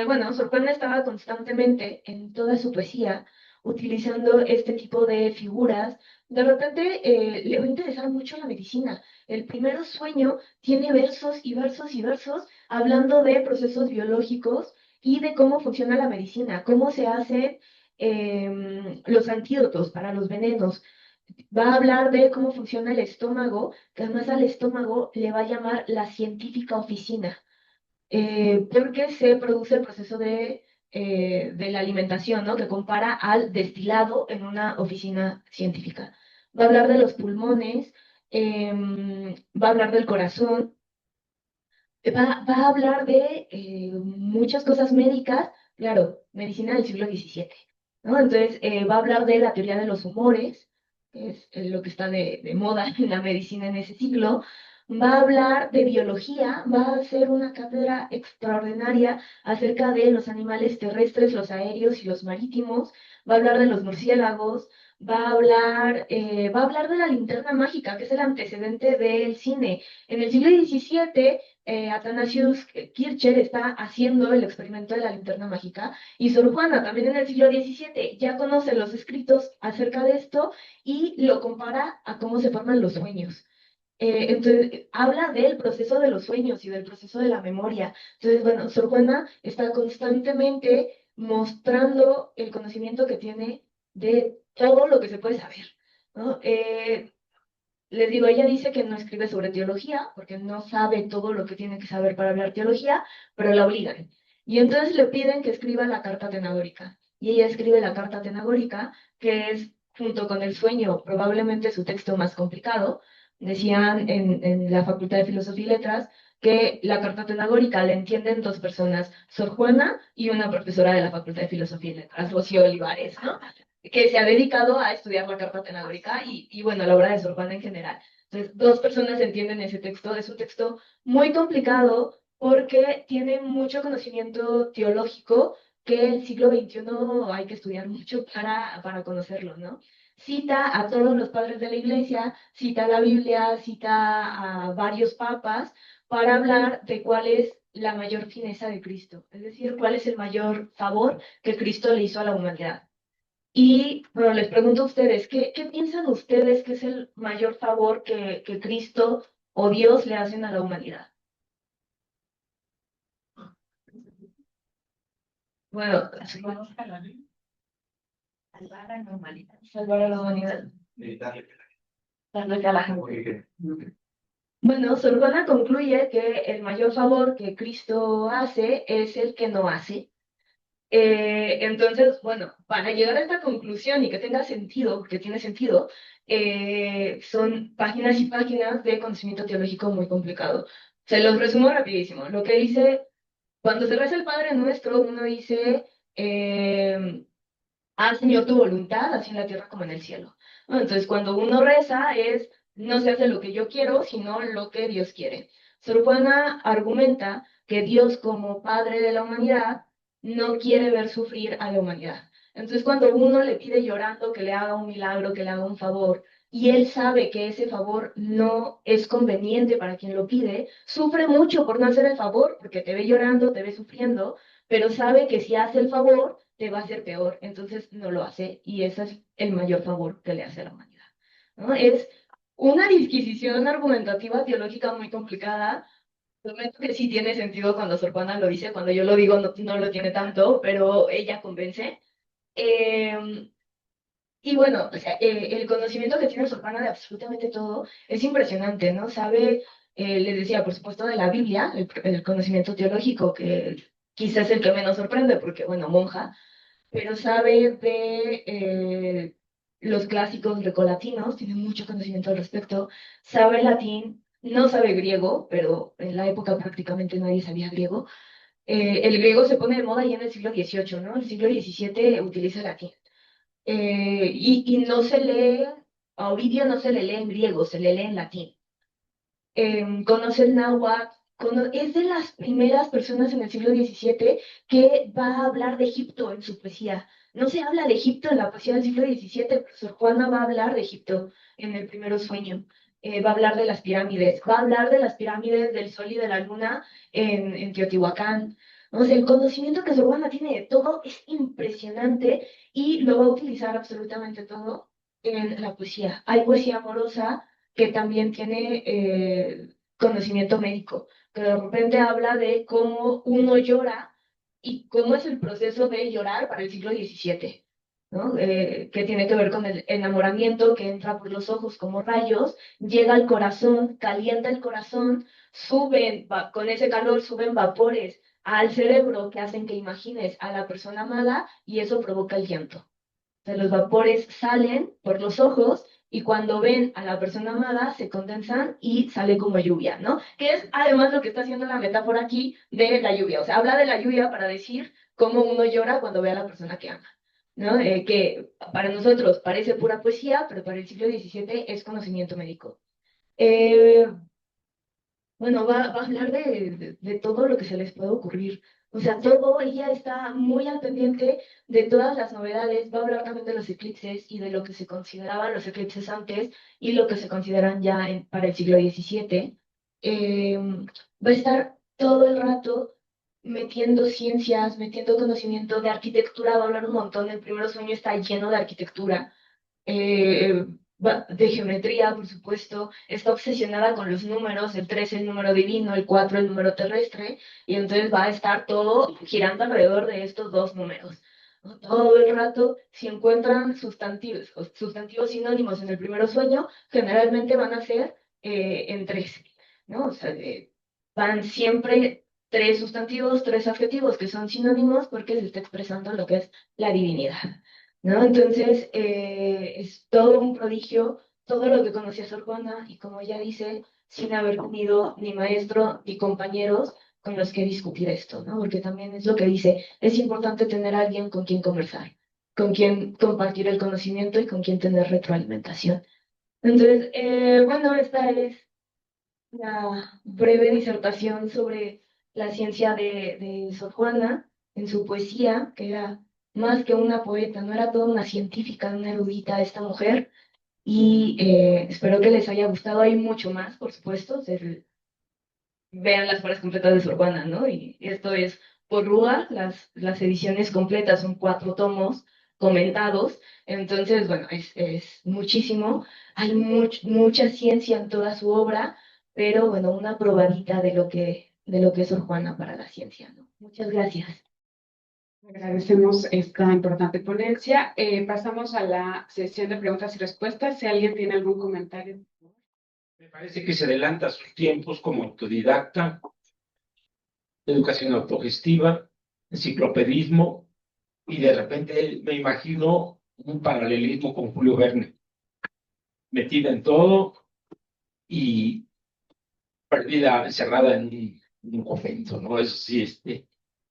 bueno, Sor Juana estaba constantemente en toda su poesía utilizando este tipo de figuras. De repente le va a interesar mucho la medicina. El primer sueño tiene versos y versos y versos hablando de procesos biológicos y de cómo funciona la medicina, cómo se hacen los antídotos para los venenos. Va a hablar de cómo funciona el estómago, que además al estómago le va a llamar la científica oficina, porque se produce el proceso de la alimentación, ¿no? Que compara al destilado en una oficina científica. Va a hablar de los pulmones, va a hablar del corazón, va a hablar de muchas cosas médicas, claro, medicina del siglo XVII, ¿no? Entonces, va a hablar de la teoría de los humores, que es lo que está de moda en la medicina en ese siglo. Va a hablar de biología, va a hacer una cátedra extraordinaria acerca de los animales terrestres, los aéreos y los marítimos. Va a hablar de los murciélagos, va a hablar de la linterna mágica, que es el antecedente del cine. En el siglo XVII Athanasius Kircher está haciendo el experimento de la linterna mágica, y Sor Juana también en el siglo XVII ya conoce los escritos acerca de esto y lo compara a cómo se forman los sueños. Entonces, habla del proceso de los sueños y del proceso de la memoria. Entonces, bueno, Sor Juana está constantemente mostrando el conocimiento que tiene de todo lo que se puede saber, ¿no? Les digo, ella dice que no escribe sobre teología, porque no sabe todo lo que tiene que saber para hablar teología, pero la obligan. Y entonces le piden que escriba la carta atenagórica. Y ella escribe la carta atenagórica, que es, junto con el sueño, probablemente su texto más complicado. Decían en la Facultad de Filosofía y Letras que la carta atenagórica la entienden dos personas, Sor Juana y una profesora de la Facultad de Filosofía y Letras, Rocío Olivares, ¿no? Que se ha dedicado a estudiar la carta atenagórica y bueno, la obra de Sor Juana en general. Entonces, dos personas entienden ese texto. Es un texto muy complicado porque tiene mucho conocimiento teológico, que el siglo XXI hay que estudiar mucho para conocerlo, ¿no? Cita a todos los padres de la iglesia, cita la Biblia, cita a varios papas para hablar de cuál es la mayor fineza de Cristo, es decir, cuál es el mayor favor que Cristo le hizo a la humanidad. Y bueno, les pregunto a ustedes, ¿qué piensan ustedes que es el mayor favor que Cristo o Dios le hacen a la humanidad? Bueno, salvar a la humanidad. Salvar a la humanidad. Darle a la gente. Bueno, Sor Juana concluye que el mayor favor que Cristo hace es el que no hace. Entonces, bueno, para llegar a esta conclusión y que tenga sentido, porque tiene sentido, son páginas y páginas de conocimiento teológico muy complicado. Se los resumo rapidísimo. Lo que dice, cuando se reza el Padre Nuestro, uno dice, haz Señor tu voluntad, así en la tierra como en el cielo. ¿No? Entonces, cuando uno reza no se hace lo que yo quiero, sino lo que Dios quiere. Sor Juana argumenta que Dios como Padre de la humanidad no quiere ver sufrir a la humanidad. Entonces, cuando uno le pide llorando que le haga un milagro, que le haga un favor, y él sabe que ese favor no es conveniente para quien lo pide, sufre mucho por no hacer el favor, porque te ve llorando, te ve sufriendo, pero sabe que si hace el favor, te va a hacer peor, entonces no lo hace, y ese es el mayor favor que le hace a la humanidad, ¿no? Es una disquisición argumentativa teológica muy complicada. Prometo que sí tiene sentido cuando Sor Juana lo dice, cuando yo lo digo no lo tiene tanto, pero ella convence. Eh, y bueno, o sea, el conocimiento que tiene Sor Juana de absolutamente todo es impresionante, ¿no? Sabe, les decía, por supuesto, de la Biblia, el conocimiento teológico, que quizás es el que menos sorprende, porque, bueno, monja, pero sabe de los clásicos grecolatinos, tiene mucho conocimiento al respecto, sabe latín, no sabe griego, pero en la época prácticamente nadie sabía griego. El griego se pone de moda ya en el siglo XVIII, ¿no? El siglo XVII utiliza latín. Y no se lee, a Ovidio no se le lee en griego, se le lee en latín. Conoce el náhuatl, es de las primeras personas en el siglo XVII que va a hablar de Egipto en su poesía. No se habla de Egipto en la poesía del siglo XVII, pero Sor Juana va a hablar de Egipto en el Primero Sueño. Va a hablar de las pirámides, va a hablar de las pirámides del Sol y de la Luna en Teotihuacán. O sea, el conocimiento que Sor Juana tiene de todo es impresionante y lo va a utilizar absolutamente todo en la poesía. Hay poesía amorosa que también tiene conocimiento médico, que de repente habla de cómo uno llora y cómo es el proceso de llorar para el siglo XVII, ¿no? Que tiene que ver con el enamoramiento que entra por los ojos como rayos, llega al corazón, calienta el corazón, con ese calor suben vapores al cerebro que hacen que imagines a la persona amada y eso provoca el llanto. De los vapores salen por los ojos y cuando ven a la persona amada se condensan y sale como lluvia, ¿no? Que es además lo que está haciendo la metáfora aquí de la lluvia. O sea, habla de la lluvia para decir cómo uno llora cuando ve a la persona que ama, ¿no? Que para nosotros parece pura poesía, pero para el siglo XVII es conocimiento médico. Eh, bueno, va a hablar de todo lo que se les puede ocurrir. O sea, todo, ella está muy al pendiente de todas las novedades, va a hablar también de los eclipses y de lo que se consideraban los eclipses antes y lo que se consideran ya para el siglo XVII. Va a estar todo el rato metiendo ciencias, metiendo conocimiento de arquitectura, va a hablar un montón. El primer sueño está lleno de arquitectura. eh, de geometría, por supuesto, está obsesionada con los números, el 3 el número divino, el 4 el número terrestre, y entonces va a estar todo girando alrededor de estos dos números, ¿no? Todo el rato, si encuentran sustantivos sinónimos en el primer sueño, generalmente van a ser en 3, ¿no? O sea, van siempre tres sustantivos, tres adjetivos que son sinónimos porque se está expresando lo que es la divinidad, ¿no? Entonces, es todo un prodigio, todo lo que conocía Sor Juana, y como ella dice, sin haber tenido ni maestro ni compañeros con los que discutir esto, ¿no? Porque también es lo que dice, es importante tener a alguien con quien conversar, con quien compartir el conocimiento y con quien tener retroalimentación. Entonces, bueno, esta es una breve disertación sobre la ciencia de Sor Juana. en su poesía, que era más que una poeta, no era toda una científica, una erudita esta mujer, y espero que les haya gustado. Hay mucho más, por supuesto, vean las obras completas de Sor Juana, ¿no? Y esto es por Rúa, las ediciones completas son 4 tomos comentados, entonces, bueno, es muchísimo, hay mucha ciencia en toda su obra, pero bueno, una probadita de lo que es Sor Juana para la ciencia, ¿no? Muchas gracias. Agradecemos esta importante ponencia. Pasamos a la sesión de preguntas y respuestas. Si alguien tiene algún comentario. Me parece que se adelanta a sus tiempos como autodidacta, educación autogestiva, enciclopedismo, y de repente me imagino un paralelismo con Julio Verne, metida en todo y perdida, encerrada en un convento, ¿no? Eso sí,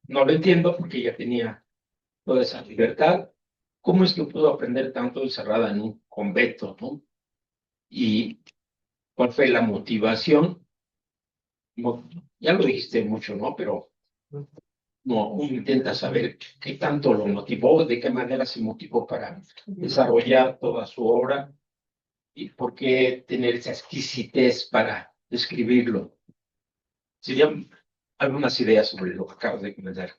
no lo entiendo porque ella tenía toda esa libertad. ¿Cómo es que pudo aprender tanto encerrada en un convento, ¿no? Y cuál fue la motivación. Ya lo dijiste mucho, ¿no? Pero no, uno intenta saber qué tanto lo motivó, de qué manera se motivó para desarrollar toda su obra y por qué tener esa exquisitez para describirlo. Serían algunas ideas sobre lo que acabas de comentar.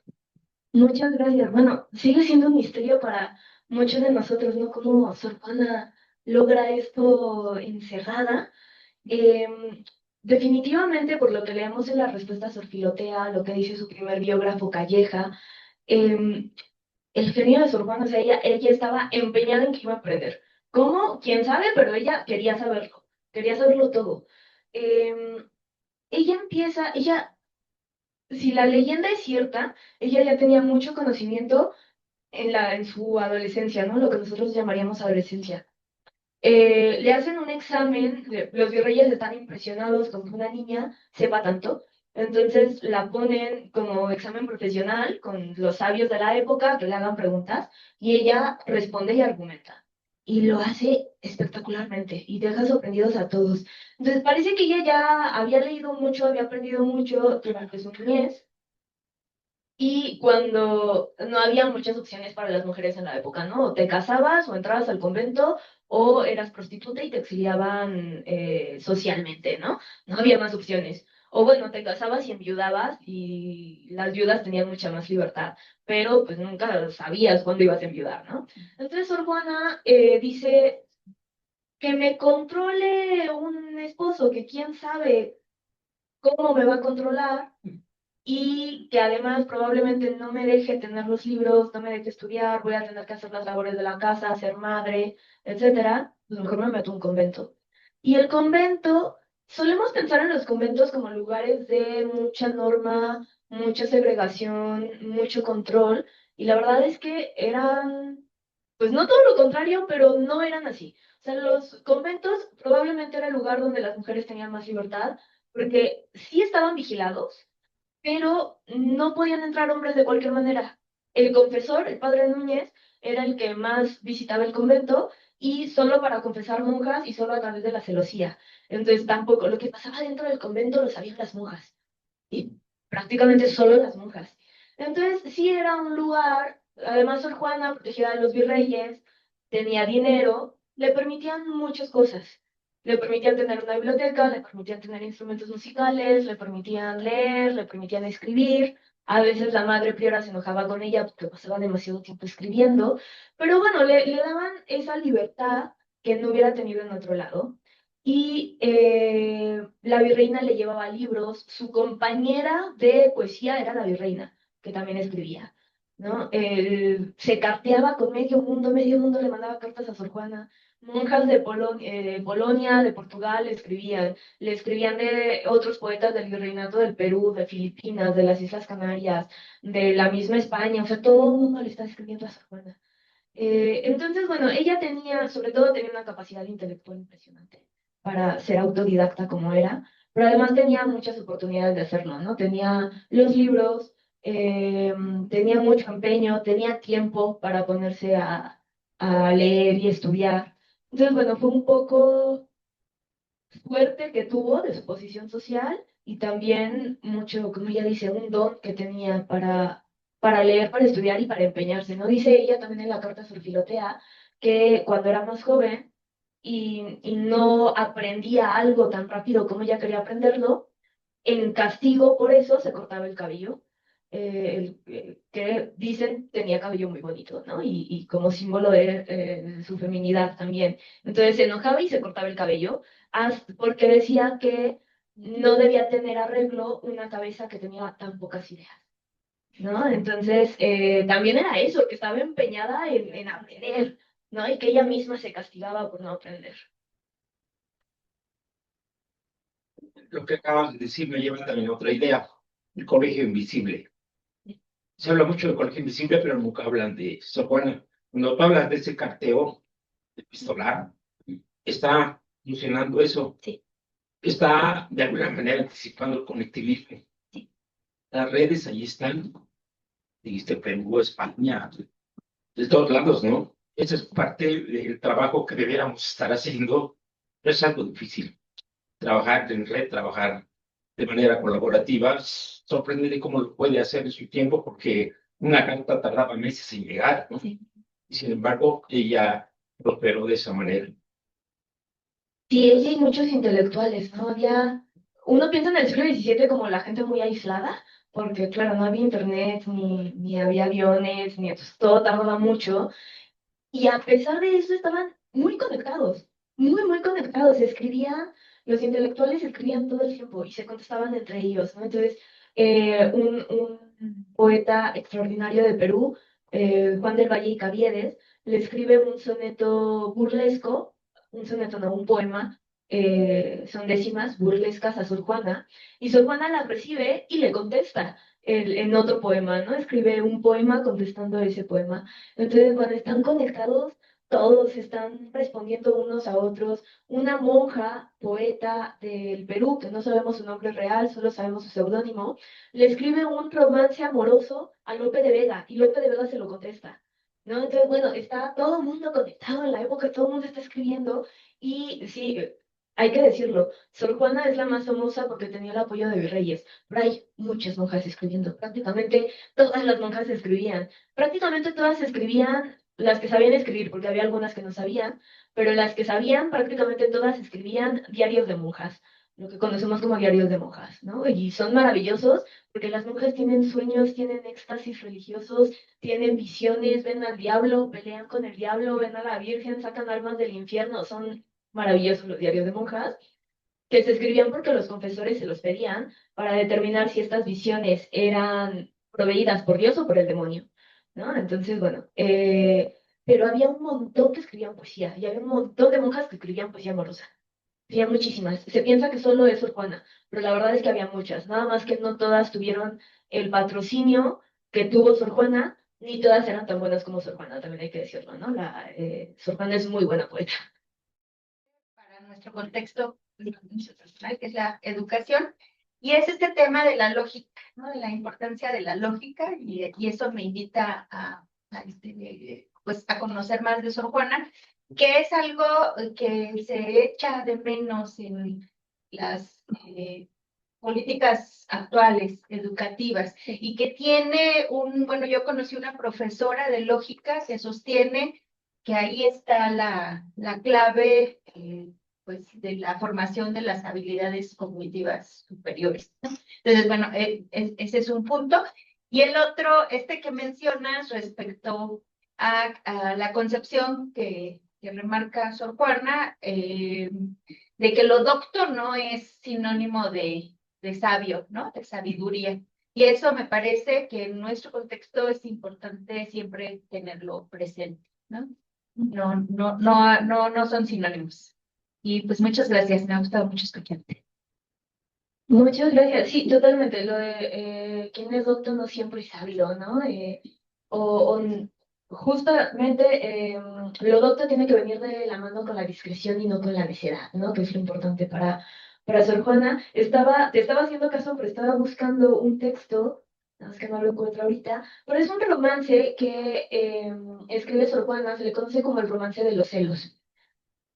Muchas gracias. Bueno, sigue siendo un misterio para muchos de nosotros, ¿no? Cómo Sor Juana logra esto encerrada. Definitivamente, por lo que leemos en la respuesta a Sor Filotea, lo que dice su primer biógrafo Calleja, em, el genio de Sor Juana, o sea, ella estaba empeñada en que iba a aprender. ¿Cómo? ¿Quién sabe? Pero ella quería saberlo todo. Em, si la leyenda es cierta, ella ya tenía mucho conocimiento en su adolescencia, ¿no? Lo que nosotros llamaríamos adolescencia. Le hacen un examen, los virreyes están impresionados con que una niña sepa tanto, entonces la ponen como examen profesional con los sabios de la época que le hagan preguntas y ella responde y argumenta. Y lo hace espectacularmente y deja sorprendidos a todos. Entonces parece que ella ya había leído mucho, había aprendido mucho durante su niñez y cuando no había muchas opciones para las mujeres en la época, ¿no? O te casabas o entrabas al convento o eras prostituta y te exiliaban socialmente, ¿no? No había más opciones. O bueno, te casabas y enviudabas y las viudas tenían mucha más libertad, pero pues nunca sabías cuándo ibas a enviudar, ¿no? Entonces Sor Juana dice que me controle un esposo, que quién sabe cómo me va a controlar y que además probablemente no me deje tener los libros, no me deje estudiar, voy a tener que hacer las labores de la casa, ser madre, etcétera, pues mejor me meto a un convento. Y el convento, solemos pensar en los conventos como lugares de mucha norma, mucha segregación, mucho control, y la verdad es que eran, pues no todo lo contrario, pero no eran así. O sea, los conventos probablemente era el lugar donde las mujeres tenían más libertad, porque sí estaban vigilados, pero no podían entrar hombres de cualquier manera. El confesor, el padre Núñez, era el que más visitaba el convento y solo para confesar monjas y solo a través de la celosía. Entonces tampoco, lo que pasaba dentro del convento lo sabían las monjas y prácticamente solo las monjas. Entonces sí era un lugar, además Sor Juana, protegida de los virreyes, tenía dinero, le permitían muchas cosas. Le permitían tener una biblioteca, le permitían tener instrumentos musicales, le permitían leer, le permitían escribir. A veces la madre priora se enojaba con ella porque pasaba demasiado tiempo escribiendo, pero bueno, le daban esa libertad que no hubiera tenido en otro lado. Y la virreina le llevaba libros, su compañera de poesía era la virreina, que también escribía, ¿no? Se carteaba con medio mundo le mandaba cartas a Sor Juana. Monjas de Polonia, de Portugal, le escribían de otros poetas del virreinato del Perú, de Filipinas, de las Islas Canarias, de la misma España, o sea, todo el mundo le está escribiendo a Sor Juana. Entonces, bueno, ella tenía, sobre todo tenía una capacidad intelectual impresionante para ser autodidacta como era, pero además tenía muchas oportunidades de hacerlo, ¿no? Tenía los libros, tenía mucho empeño, tenía tiempo para ponerse a leer y estudiar. Entonces, bueno, fue un poco fuerte que tuvo de su posición social y también mucho, como ella dice, un don que tenía para leer, para estudiar y para empeñarse, ¿no? Dice ella también en la carta Sor Filotea que cuando era más joven y no aprendía algo tan rápido como ella quería aprenderlo, en castigo por eso se cortaba el cabello, que dicen tenía cabello muy bonito, ¿no? Y como símbolo de su feminidad también. Entonces se enojaba y se cortaba el cabello, porque decía que no debía tener arreglo una cabeza que tenía tan pocas ideas, ¿no? Entonces también era eso, que estaba empeñada en aprender, ¿no? Y que ella misma se castigaba por no aprender. Lo que acabas de decir me lleva también a otra idea, el colegio invisible. Se habla mucho del colegio invisible, pero nunca hablan de Sor Juana. Cuando tú hablas de ese carteo epistolar, está funcionando eso. Sí. Está de alguna manera anticipando el conectivismo. Sí. Las redes ahí están, dijiste Perú, España, de todos lados, ¿no? Esa es parte del trabajo que debiéramos estar haciendo, pero es algo difícil. Trabajar en red, trabajar de manera colaborativa, sorprendente cómo lo puede hacer en su tiempo, porque una carta tardaba meses en llegar, ¿no? Sí. Y sin embargo, ella prosperó de esa manera. Sí, ella y muchos intelectuales, ¿no? Uno piensa en el siglo XVII como la gente muy aislada, porque claro, no había internet, ni había aviones, ni entonces todo tardaba mucho, y a pesar de eso estaban muy conectados, muy conectados, los intelectuales escribían todo el tiempo y se contestaban entre ellos, ¿no? Entonces, un poeta extraordinario de Perú, Juan del Valle y Caviedes, le escribe un soneto burlesco, un soneto, no, un poema, son décimas burlescas a Sor Juana, y Sor Juana las recibe y le contesta en otro poema, ¿no? Escribe un poema contestando ese poema. Entonces, cuando están conectados, todos están respondiendo unos a otros. Una monja, poeta del Perú, que no sabemos su nombre real, solo sabemos su seudónimo, le escribe un romance amoroso a Lope de Vega y Lope de Vega se lo contesta, ¿no? Entonces, bueno, está todo el mundo conectado en la época, todo el mundo está escribiendo y sí, hay que decirlo, Sor Juana es la más famosa porque tenía el apoyo de virreyes, pero hay muchas monjas escribiendo, prácticamente todas las monjas escribían. Prácticamente todas escribían, las que sabían escribir, porque había algunas que no sabían, pero las que sabían, prácticamente todas escribían diarios de monjas, lo que conocemos como diarios de monjas, ¿no? Y son maravillosos porque las monjas tienen sueños, tienen éxtasis religiosos, tienen visiones, ven al diablo, pelean con el diablo, ven a la Virgen, sacan almas del infierno, son maravillosos los diarios de monjas, que se escribían porque los confesores se los pedían para determinar si estas visiones eran proveídas por Dios o por el demonio, ¿no? Entonces, bueno, pero había un montón que escribían poesía y había un montón de monjas que escribían poesía amorosa. Había muchísimas. Se piensa que solo es Sor Juana, pero la verdad es que había muchas, nada más que no todas tuvieron el patrocinio que tuvo Sor Juana, ni todas eran tan buenas como Sor Juana, también hay que decirlo, ¿no? Sor Juana es muy buena poeta. Para nuestro contexto personal, que es la educación, y es este tema de la lógica, ¿no? De la importancia de la lógica, y eso me invita pues, a conocer más de Sor Juana, que es algo que se echa de menos en las políticas actuales, educativas, y que tiene bueno, yo conocí una profesora de lógica que sostiene que ahí está la clave, pues, de la formación de las habilidades cognitivas superiores, ¿no? Entonces, bueno, ese es un punto. Y el otro, que mencionas respecto a la concepción que remarca Sor Juana, de que lo docto no es sinónimo de sabio, ¿no? De sabiduría. Y eso me parece que en nuestro contexto es importante siempre tenerlo presente, ¿no? No son sinónimos. Y pues muchas gracias, me ha gustado mucho escucharte. Muchas gracias. Sí, totalmente. Lo de quien es docto no siempre es sabio, ¿no? O, justamente lo docto tiene que venir de la mano con la discreción y no con la necedad, ¿no? Que es lo importante para Sor Juana. Te estaba haciendo caso, pero estaba buscando un texto, nada más que no lo encuentro ahorita, pero es un romance que escribe Sor Juana, se le conoce como el romance de los celos.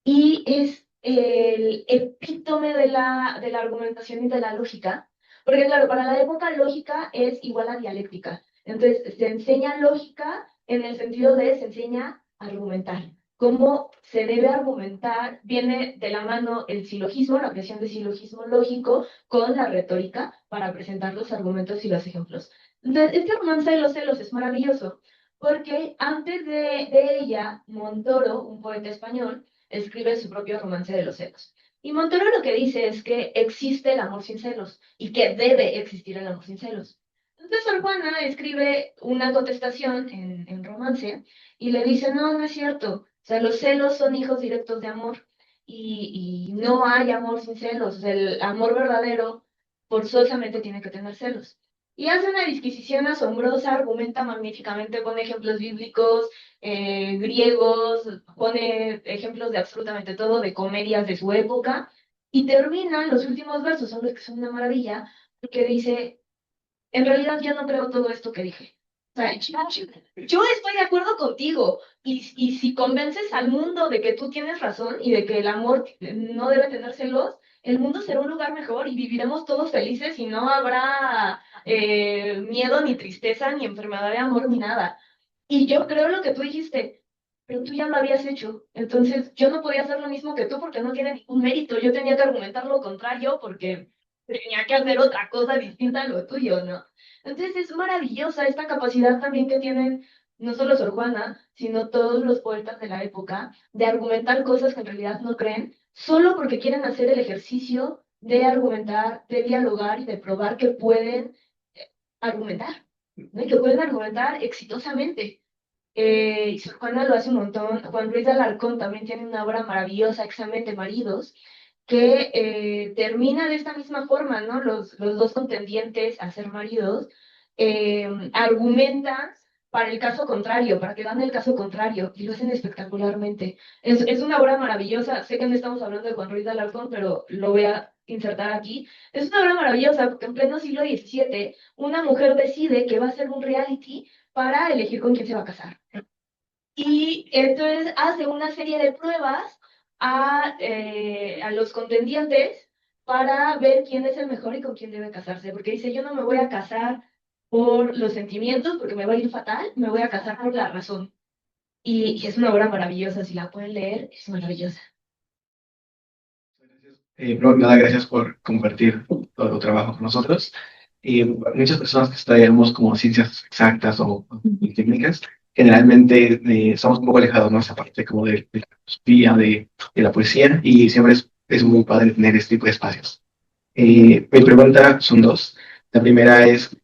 Y es el epítome de la argumentación y de la lógica, porque claro, para la época lógica es igual a dialéctica. Entonces, se enseña lógica en el sentido de se enseña a argumentar. Cómo se debe argumentar, viene de la mano el silogismo, la creación de silogismo lógico, con la retórica para presentar los argumentos y los ejemplos. Entonces, este romance de los celos es maravilloso, porque antes de ella, Montoro, un poeta español, escribe su propio romance de los celos. Y Montoro lo que dice es que existe el amor sin celos y que debe existir el amor sin celos. Entonces Sor Juana escribe una contestación en romance y le dice, no, no es cierto, o sea, los celos son hijos directos de amor y no hay amor sin celos, el amor verdadero forzosamente tiene que tener celos. Y hace una disquisición asombrosa, argumenta magníficamente, pone ejemplos bíblicos, griegos, pone ejemplos de absolutamente todo, de comedias de su época, y termina, los últimos versos son los que son una maravilla, porque dice, en realidad yo no creo todo esto que dije. O sea, yo estoy de acuerdo contigo, y si convences al mundo de que tú tienes razón y de que el amor no debe tener celos, el mundo será un lugar mejor y viviremos todos felices y no habrá miedo, ni tristeza, ni enfermedad de amor, ni nada. Y yo creo lo que tú dijiste, pero tú ya lo habías hecho. Entonces yo no podía hacer lo mismo que tú porque no tiene ningún mérito. Yo tenía que argumentar lo contrario porque tenía que hacer otra cosa distinta a lo tuyo, ¿no? Entonces es maravillosa esta capacidad también que tienen no solo Sor Juana, sino todos los poetas de la época, de argumentar cosas que en realidad no creen, solo porque quieren hacer el ejercicio de argumentar, de dialogar y de probar que pueden argumentar, ¿no? Y que pueden argumentar exitosamente. Y Sor Juana lo hace un montón. Juan Ruiz de Alarcón también tiene una obra maravillosa, Examen de Maridos, que termina de esta misma forma, ¿no? Los dos contendientes a ser maridos argumentan para el caso contrario, para que dan el caso contrario, y lo hacen espectacularmente. Es una obra maravillosa. Sé que no estamos hablando de Juan Ruiz de Alarcón, pero lo voy a insertar aquí. Es una obra maravillosa porque en pleno siglo XVII una mujer decide que va a hacer un reality para elegir con quién se va a casar. Y entonces hace una serie de pruebas a los contendientes para ver quién es el mejor y con quién debe casarse. Porque dice, yo no me voy a casar por los sentimientos, porque me va a ir fatal, me voy a casar por la razón. Y es una obra maravillosa, si la pueden leer, es maravillosa. Primero que nada, gracias por compartir todo tu trabajo con nosotros. Muchas personas que estudiamos como ciencias exactas o técnicas, generalmente estamos un poco alejados, ¿no? Esa parte como de la filosofía, de la poesía, y siempre es muy padre tener este tipo de espacios. Mi pregunta son dos. La primera es,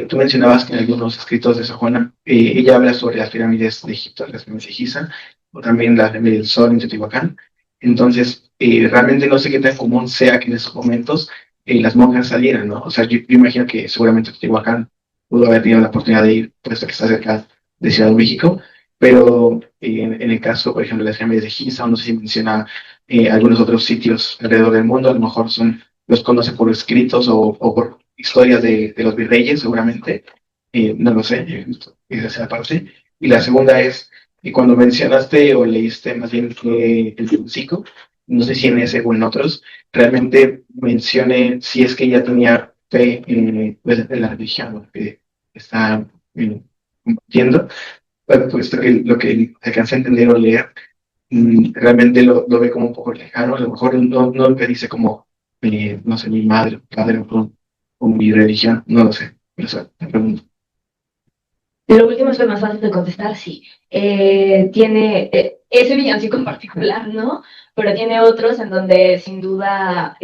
tú mencionabas que en algunos escritos de Sor Juana, ella habla sobre las pirámides de Egipto, las pirámides de Giza, o también la pirámide del Sol en Teotihuacán. Entonces, realmente no sé qué tan común sea que en esos momentos las monjas salieran, ¿no? O sea, yo imagino que seguramente Teotihuacán pudo haber tenido la oportunidad de ir, puesto que está cerca de Ciudad de México, pero en el caso, por ejemplo, de las pirámides de Giza, o no sé si menciona algunos otros sitios alrededor del mundo, a lo mejor los conoce por escritos o por historias de los virreyes, seguramente. No lo sé, esa es la parte. Y la segunda es, cuando mencionaste o leíste más bien el Villancico, no sé si en ese o en otros, realmente mencione si es que ella tenía fe pues, en la religión, ¿no? Que está compartiendo. Pero puesto que lo que alcancé a entender o leer, realmente lo ve como un poco lejano, a lo mejor no lo que dice como, no sé, mi madre, padre o mi religión, no lo sé, pero eso te pregunto. Lo último es lo más fácil de contestar, sí. Tiene ese villancico en particular, ¿no? Pero tiene otros en donde sin duda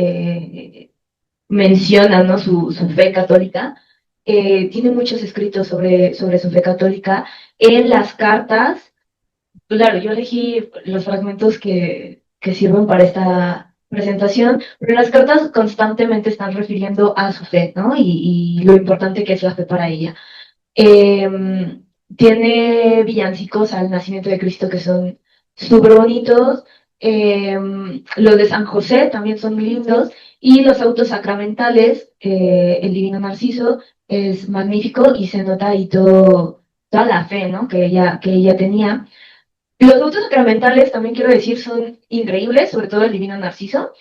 menciona, ¿no? Su fe católica. Tiene muchos escritos sobre su fe católica. En las cartas, claro, yo elegí los fragmentos que sirven para esta presentación, pero las cartas constantemente están refiriendo a su fe, ¿no? Y lo importante que es la fe para ella. Tiene villancicos al nacimiento de Cristo que son súper bonitos. Los de San José también son muy lindos. Y los autos sacramentales, el Divino Narciso, es magnífico y se nota ahí toda la fe, ¿no? Que ella tenía. Los autos sacramentales, también quiero decir, son increíbles, sobre todo el Divino Narciso,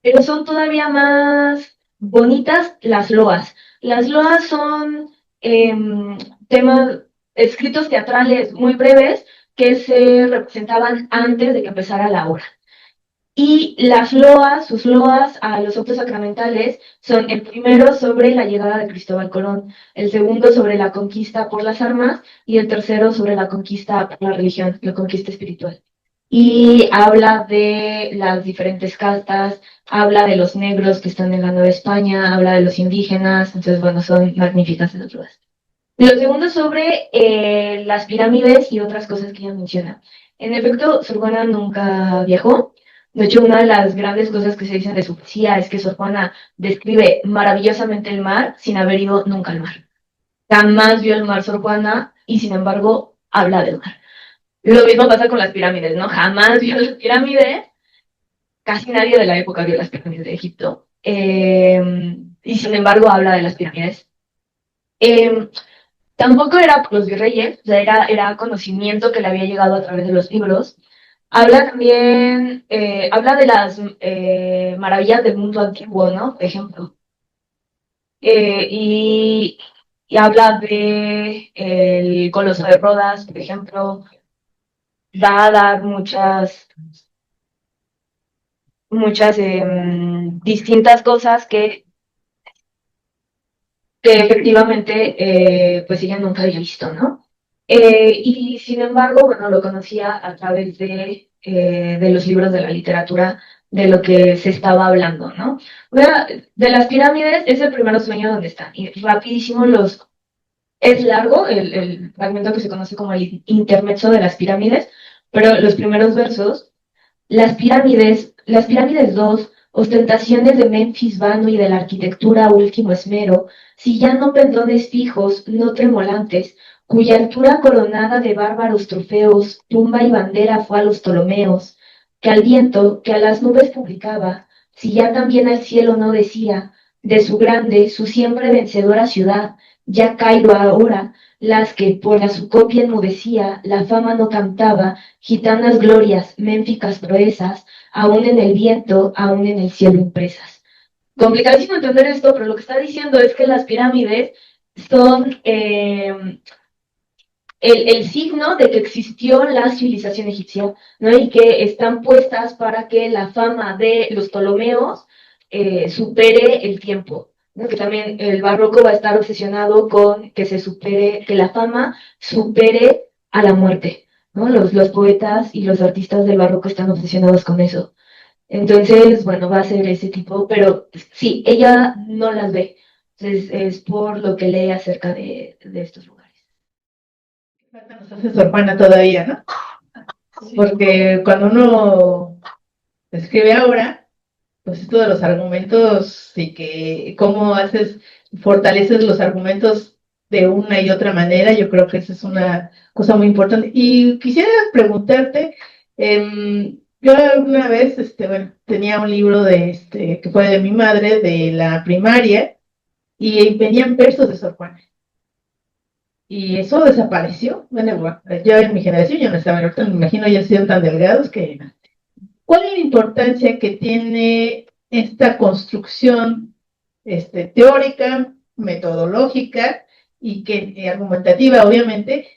pero son todavía más bonitas las loas. Las loas son temas, escritos teatrales muy breves que se representaban antes de que empezara la obra. Y las loas, sus loas a los actos sacramentales son el primero sobre la llegada de Cristóbal Colón, el segundo sobre la conquista por las armas y el tercero sobre la conquista por la religión, la conquista espiritual. Y habla de las diferentes castas, habla de los negros que están en la Nueva España, habla de los indígenas, entonces bueno, son magníficas esas loas. Lo segundo sobre las pirámides y otras cosas que ella menciona. En efecto, Sor Juana nunca viajó. De hecho, una de las grandes cosas que se dicen de su poesía es que Sor Juana describe maravillosamente el mar sin haber ido nunca al mar. Jamás vio el mar Sor Juana y sin embargo habla del mar. Lo mismo pasa con las pirámides, ¿no? Jamás vio las pirámides. Casi nadie de la época vio las pirámides de Egipto. Y sin embargo habla de las pirámides. Tampoco era por los virreyes, o sea, era conocimiento que le había llegado a través de los libros. Habla también, habla de las maravillas del mundo antiguo, ¿no? Por ejemplo. Y habla de el Coloso de Rodas, por ejemplo. Va a dar muchas distintas cosas que efectivamente, pues ella nunca había visto, ¿no? Y sin embargo, bueno, lo conocía a través de los libros de la literatura, de lo que se estaba hablando, ¿no? Bueno, de las pirámides es el primer sueño donde están, y rapidísimo es largo el fragmento que se conoce como el intermezzo de las pirámides, pero los primeros versos, las pirámides 2, ostentaciones de Memphis vano y de la arquitectura último esmero, si ya no pendones fijos, no tremolantes, cuya altura coronada de bárbaros trofeos, tumba y bandera fue a los Ptolomeos, que al viento, que a las nubes publicaba, si ya también al cielo no decía, de su grande, su siempre vencedora ciudad, ya Cairo ahora, las que por a su copia enmudecía, la fama no cantaba, gitanas glorias, ménficas proezas, aún en el viento, aún en el cielo impresas. Complicadísimo entender esto, pero lo que está diciendo es que las pirámides son el signo de que existió la civilización egipcia, ¿no? Y que están puestas para que la fama de los Ptolomeos supere el tiempo, ¿no? Que también el barroco va a estar obsesionado con que se supere, que la fama supere a la muerte, ¿no? Los poetas y los artistas del barroco están obsesionados con eso. Entonces, bueno, va a ser ese tipo, pero sí, ella no las ve. Entonces, es por lo que lee acerca de estos lugares. Nos hace Sor Juana todavía, ¿no? Porque cuando uno escribe ahora, pues esto de los argumentos y que cómo fortaleces los argumentos de una y otra manera, yo creo que esa es una cosa muy importante. Y quisiera preguntarte, yo alguna vez, bueno, tenía un libro que fue de mi madre, de la primaria, y venían versos de Sor Juana. Y eso desapareció. Bueno, yo en mi generación ya no estaba, ahorita me imagino ya sido tan delgados que... ¿Cuál es la importancia que tiene esta construcción teórica, metodológica y argumentativa, obviamente?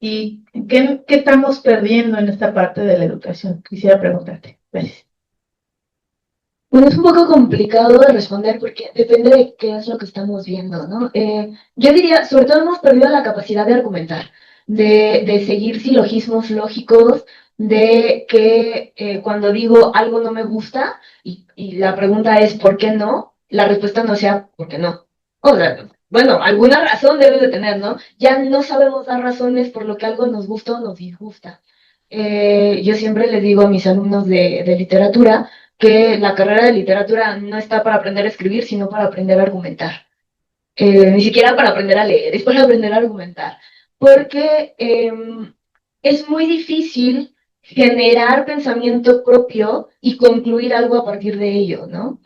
¿Y qué estamos perdiendo en esta parte de la educación? Quisiera preguntarte. Gracias. Bueno, es un poco complicado de responder porque depende de qué es lo que estamos viendo, ¿no? Yo diría, sobre todo hemos perdido la capacidad de argumentar, de seguir silogismos lógicos, de que cuando digo algo no me gusta y la pregunta es ¿por qué no? La respuesta no sea ¿por qué no? O sea, bueno, alguna razón debe de tener, ¿no? Ya no sabemos dar razones por lo que algo nos gusta o nos disgusta. Yo siempre les digo a mis alumnos de literatura, que la carrera de literatura no está para aprender a escribir, sino para aprender a argumentar. Ni siquiera para aprender a leer, es para aprender a argumentar. Porque es muy difícil generar pensamiento propio y concluir algo a partir de ello, ¿no?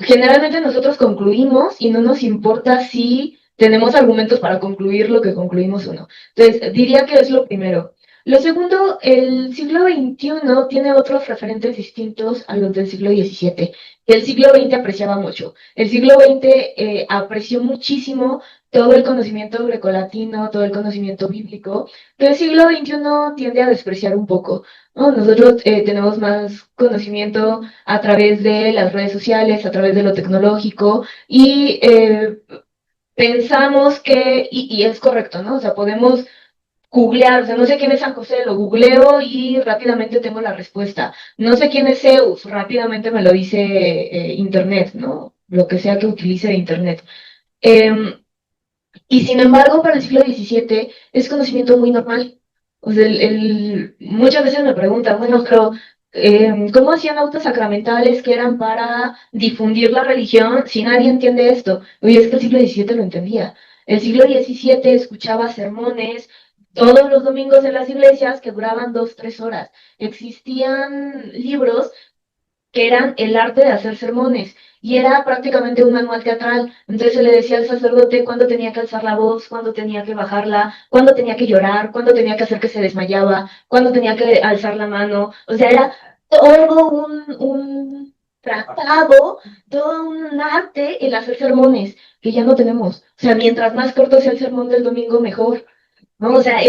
Generalmente nosotros concluimos y no nos importa si tenemos argumentos para concluir lo que concluimos o no. Entonces, diría que es lo primero. Lo segundo, el siglo XXI tiene otros referentes distintos a los del siglo XVII, que el siglo XX apreciaba mucho. El siglo XX apreció muchísimo todo el conocimiento grecolatino, todo el conocimiento bíblico, pero el siglo XXI tiende a despreciar un poco, ¿no? Nosotros tenemos más conocimiento a través de las redes sociales, a través de lo tecnológico, y pensamos que, y es correcto, ¿no? O sea, podemos googlear, o sea, no sé quién es San José, lo googleo y rápidamente tengo la respuesta. No sé quién es Zeus, rápidamente me lo dice Internet, ¿no? Lo que sea que utilice de Internet. Eh, y sin embargo, para el siglo XVII es conocimiento muy normal. O sea, muchas veces me preguntan, bueno, pero ¿cómo hacían autos sacramentales que eran para difundir la religión si nadie entiende esto? Oye, es que el siglo XVII lo entendía. El siglo XVII escuchaba sermones todos los domingos en las iglesias que duraban 2, 3 horas. Existían libros que eran el arte de hacer sermones, y era prácticamente un manual teatral. Entonces se le decía al sacerdote cuándo tenía que alzar la voz, cuándo tenía que bajarla, cuándo tenía que llorar, cuándo tenía que hacer que se desmayaba, cuándo tenía que alzar la mano. O sea, era todo un tratado, todo un arte el hacer sermones, que ya no tenemos. O sea, mientras más corto sea el sermón del domingo, mejor. ¿No? O sea,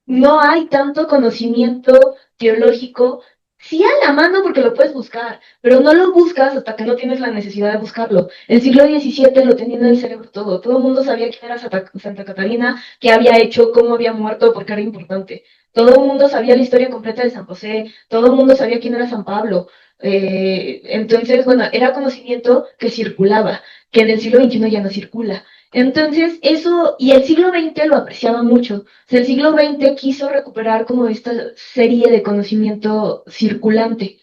no hay tanto conocimiento teológico, sí a la mano porque lo puedes buscar, pero no lo buscas hasta que no tienes la necesidad de buscarlo. El siglo XVII lo tenía en el cerebro todo el mundo sabía quién era Santa Catarina, qué había hecho, cómo había muerto, porque era importante. Todo el mundo sabía la historia completa de San José, todo el mundo sabía quién era San Pablo. Entonces, bueno, era conocimiento que circulaba, que en el siglo XXI ya no circula. Entonces, eso, y el siglo XX lo apreciaba mucho. O sea, el siglo XX quiso recuperar como esta serie de conocimiento circulante.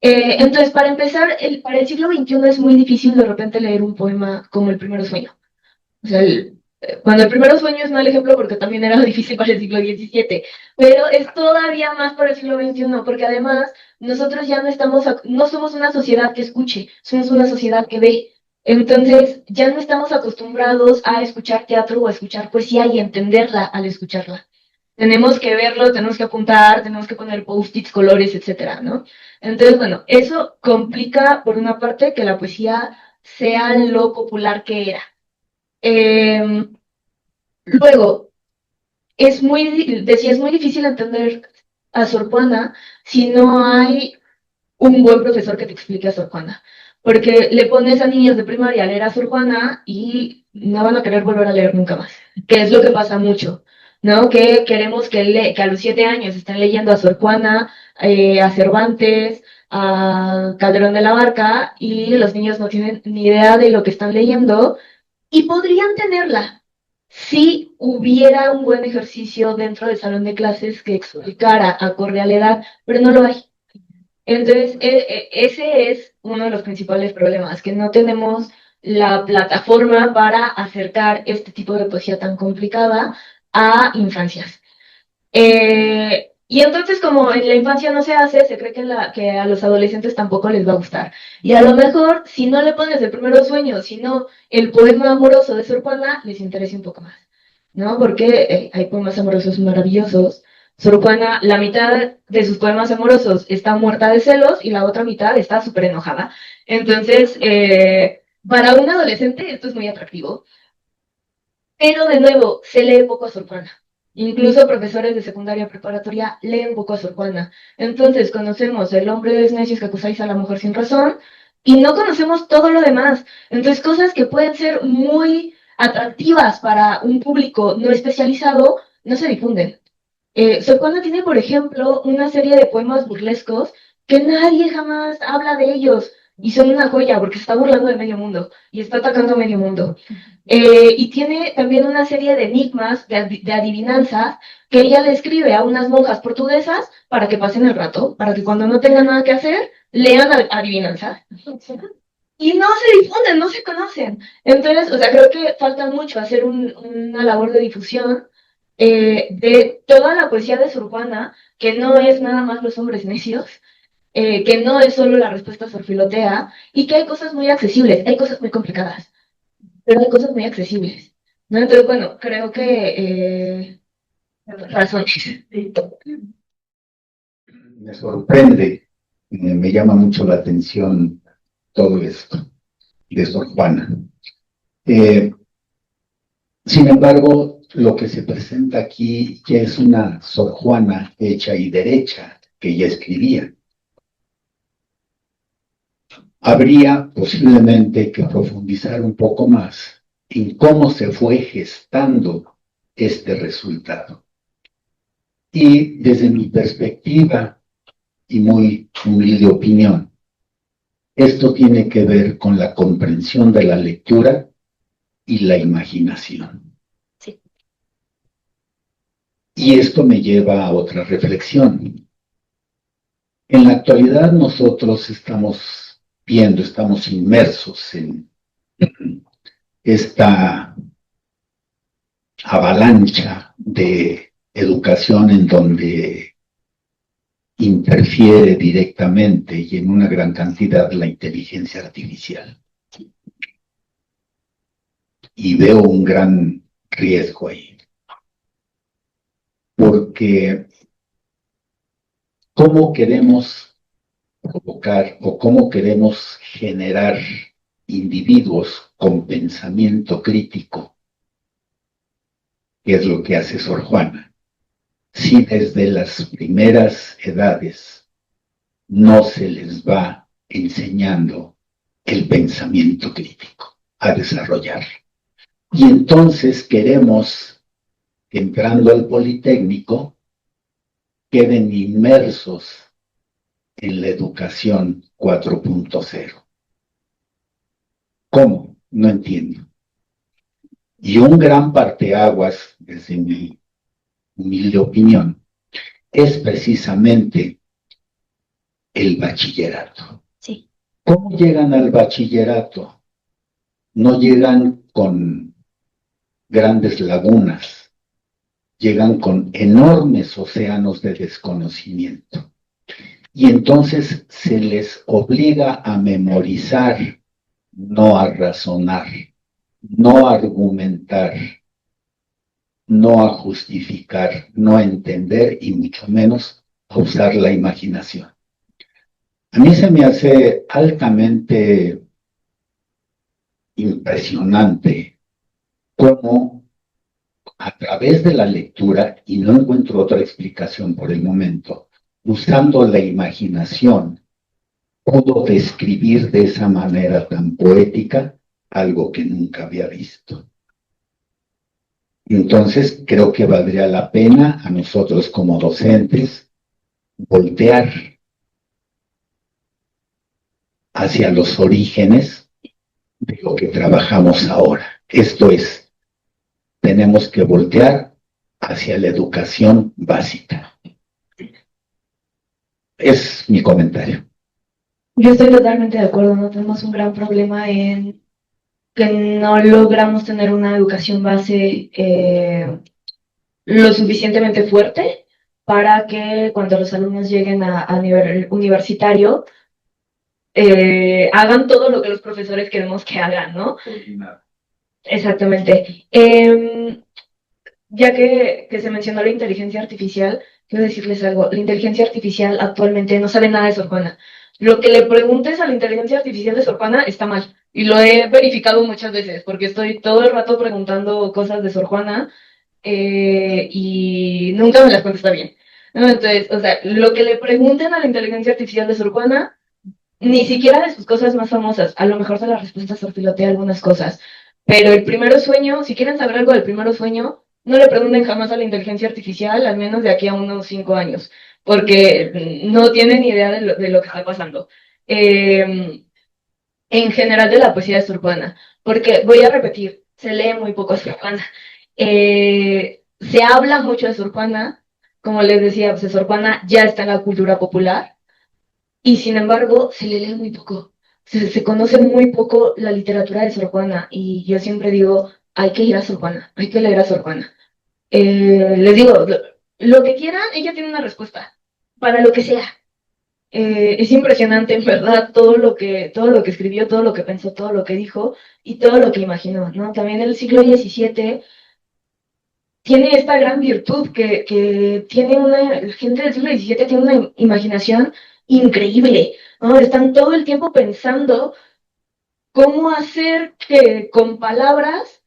Entonces, para empezar, para el siglo XXI es muy difícil de repente leer un poema como El Primero Sueño. O sea, cuando El Primero Sueño es mal ejemplo porque también era difícil para el siglo XVII, pero es todavía más para el siglo XXI, porque además nosotros ya no no somos una sociedad que escuche, somos una sociedad que ve. Entonces, ya no estamos acostumbrados a escuchar teatro o a escuchar poesía y entenderla al escucharla. Tenemos que verlo, tenemos que apuntar, tenemos que poner post-its, colores, etcétera, ¿no? Entonces, bueno, eso complica, por una parte, que la poesía sea lo popular que era. Eh, Luego, decía, es muy difícil entender a Sor Juana si no hay un buen profesor que te explique a Sor Juana. Porque le pones a niños de primaria a leer a Sor Juana y no van a querer volver a leer nunca más. Que es lo que pasa mucho, ¿no? Que queremos que a los 7 años estén leyendo a Sor Juana, a Cervantes, a Calderón de la Barca, y los niños no tienen ni idea de lo que están leyendo y podrían tenerla si hubiera un buen ejercicio dentro del salón de clases que explicara acorde a la edad, pero no lo hay. Entonces, ese es uno de los principales problemas, que no tenemos la plataforma para acercar este tipo de poesía tan complicada a infancias. Y entonces, como en la infancia no se hace, se cree que a los adolescentes tampoco les va a gustar. Y a lo mejor, si no le pones El Primero Sueño, sino el poema amoroso de Sor Juana, les interesa un poco más, ¿no? Porque hay poemas amorosos maravillosos. Sor Juana, la mitad de sus poemas amorosos está muerta de celos y la otra mitad está súper enojada. Entonces, para un adolescente esto es muy atractivo. Pero de nuevo, se lee poco a Sor Juana. Incluso profesores de secundaria preparatoria leen poco a Sor Juana. Entonces conocemos el hombre de necios que acusáis a la mujer sin razón y no conocemos todo lo demás. Entonces cosas que pueden ser muy atractivas para un público no especializado no se difunden. Sor Juana tiene, por ejemplo, una serie de poemas burlescos que nadie jamás habla de ellos y son una joya porque se está burlando de medio mundo y está atacando a medio mundo. Y tiene también una serie de enigmas, de adivinanzas, que ella le escribe a unas monjas portuguesas para que pasen el rato, para que cuando no tengan nada que hacer, lean adivinanzas. Y no se difunden, no se conocen. Entonces, o sea, creo que falta mucho hacer una labor de difusión de toda la poesía de Sor Juana, que no es nada más los hombres necios, que no es solo la respuesta sorfilotea, y que hay cosas muy accesibles, hay cosas muy complicadas, pero hay cosas muy accesibles, ¿no? Entonces, bueno, creo que razones. Me sorprende, me llama mucho la atención todo esto de Sor Juana. Sin embargo, lo que se presenta aquí ya es una Sor Juana hecha y derecha, que ya escribía. Habría posiblemente que profundizar un poco más en cómo se fue gestando este resultado. Y desde mi perspectiva y muy humilde opinión, esto tiene que ver con la comprensión de la lectura y la imaginación. Sí. Y esto me lleva a otra reflexión. En la actualidad nosotros estamos viendo, estamos inmersos en esta avalancha de educación en donde interfiere directamente y en una gran cantidad la inteligencia artificial. Y veo un gran riesgo ahí. Porque ¿cómo queremos provocar o cómo queremos generar individuos con pensamiento crítico? Que es lo que hace Sor Juana. Si desde las primeras edades no se les va enseñando el pensamiento crítico a desarrollar. Y entonces queremos, entrando al Politécnico, queden inmersos en la educación 4.0. ¿Cómo? No entiendo. Y un gran parteaguas, desde mi humilde opinión, es precisamente el bachillerato. Sí. ¿Cómo llegan al bachillerato? No llegan con grandes lagunas, llegan con enormes océanos de desconocimiento. Y entonces se les obliga a memorizar, no a razonar, no a argumentar, no a justificar, no a entender y mucho menos a usar la imaginación. A mí se me hace altamente impresionante cómo a través de la lectura, y no encuentro otra explicación por el momento, usando la imaginación, pudo describir de esa manera tan poética algo que nunca había visto. Entonces, creo que valdría la pena a nosotros como docentes voltear hacia los orígenes de lo que trabajamos ahora. Esto es, tenemos que voltear hacia la educación básica. Es mi comentario. Yo estoy totalmente de acuerdo, no tenemos un gran problema en que no logramos tener una educación base lo suficientemente fuerte para que cuando los alumnos lleguen a nivel universitario hagan todo lo que los profesores queremos que hagan, ¿no? Exactamente. Ya que se mencionó la inteligencia artificial, quiero decirles algo. La inteligencia artificial actualmente no sabe nada de Sor Juana. Lo que le preguntes a la inteligencia artificial de Sor Juana está mal. Y lo he verificado muchas veces, porque estoy todo el rato preguntando cosas de Sor Juana y nunca me las contesta bien, ¿no? Entonces, o sea, lo que le pregunten a la inteligencia artificial de Sor Juana, ni siquiera de sus cosas más famosas, a lo mejor de la respuesta sorfilotea algunas cosas, pero el primero sueño, si quieren saber algo del primero sueño, no le pregunten jamás a la inteligencia artificial, al menos de aquí a unos 5 años, porque no tienen ni idea de lo que está pasando. En general de la poesía de Sor Juana, porque voy a repetir, se lee muy poco Sor Juana. Se habla mucho de Sor Juana, como les decía, pues Sor Juana ya está en la cultura popular, y sin embargo se le lee muy poco. Se conoce muy poco la literatura de Sor Juana, y yo siempre digo, hay que ir a Sor Juana, hay que leer a Sor Juana. Les digo, lo que quieran, ella tiene una respuesta, para lo que sea. Es impresionante, en verdad, todo lo que escribió, todo lo que pensó, todo lo que dijo y todo lo que imaginó, ¿no? También el siglo XVII tiene esta gran virtud que tiene la gente del siglo XVII tiene una imaginación increíble, ¿no? Están todo el tiempo pensando cómo hacer que con palabras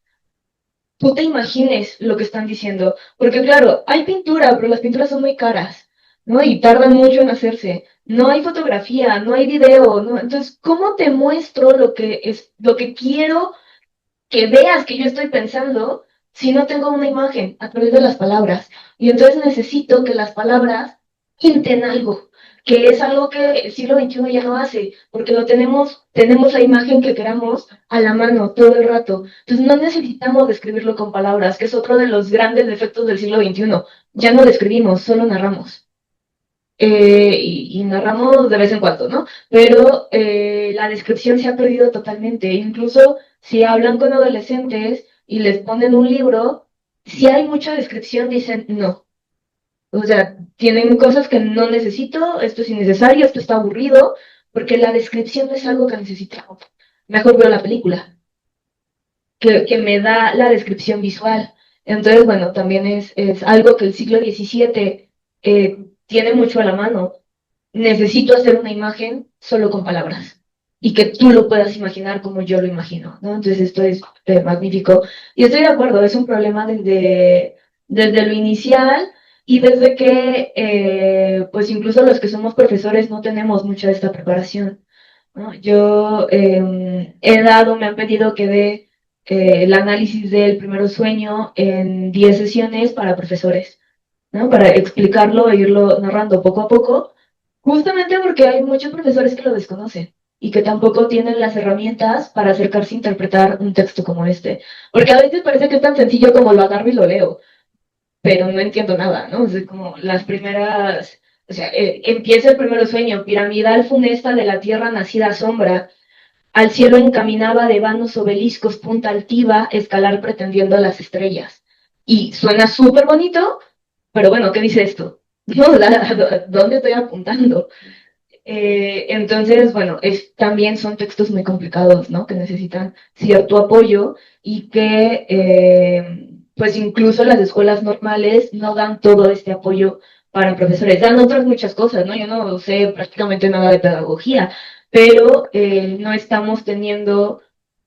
tú te imagines lo que están diciendo. Porque claro, hay pintura, pero las pinturas son muy caras, ¿no? Y tardan mucho en hacerse. No hay fotografía, no hay video, ¿no? Entonces, ¿cómo te muestro lo que quiero que veas que yo estoy pensando si no tengo una imagen a través de las palabras? Y entonces necesito que las palabras pinten algo, que es algo que el siglo XXI ya no hace, porque tenemos la imagen que queramos a la mano todo el rato. Entonces no necesitamos describirlo con palabras, que es otro de los grandes defectos del siglo XXI. Ya no describimos, solo narramos. Y narramos de vez en cuando, ¿no? Pero la descripción se ha perdido totalmente. Incluso si hablan con adolescentes y les ponen un libro, si hay mucha descripción, dicen no. O sea, tienen cosas que no necesito, esto es innecesario, esto está aburrido, porque la descripción no es algo que necesitamos. Mejor veo la película, que me da la descripción visual. Entonces, bueno, también es algo que el siglo XVII tiene mucho a la mano. Necesito hacer una imagen solo con palabras y que tú lo puedas imaginar como yo lo imagino, ¿no? Entonces esto es magnífico. Y estoy de acuerdo, es un problema desde lo inicial y desde que, pues incluso los que somos profesores no tenemos mucha de esta preparación, ¿no? Yo me han pedido que dé el análisis del primer sueño en 10 sesiones para profesores, ¿no? Para explicarlo e irlo narrando poco a poco. Justamente porque hay muchos profesores que lo desconocen y que tampoco tienen las herramientas para acercarse a interpretar un texto como este. Porque a veces parece que es tan sencillo como lo agarro y lo leo, pero no entiendo nada, ¿no? O sea, como las primeras, o sea, empieza el primer sueño, piramidal funesta de la tierra nacida sombra, al cielo encaminaba de vanos obeliscos punta altiva, escalar pretendiendo a las estrellas. Y suena súper bonito, pero bueno, ¿qué dice esto? No, ¿dónde estoy apuntando? Entonces, bueno, también son textos muy complicados, ¿no? Que necesitan cierto apoyo y que, pues incluso las escuelas normales no dan todo este apoyo para profesores. Dan otras muchas cosas, ¿no? Yo no sé prácticamente nada de pedagogía, pero no estamos teniendo,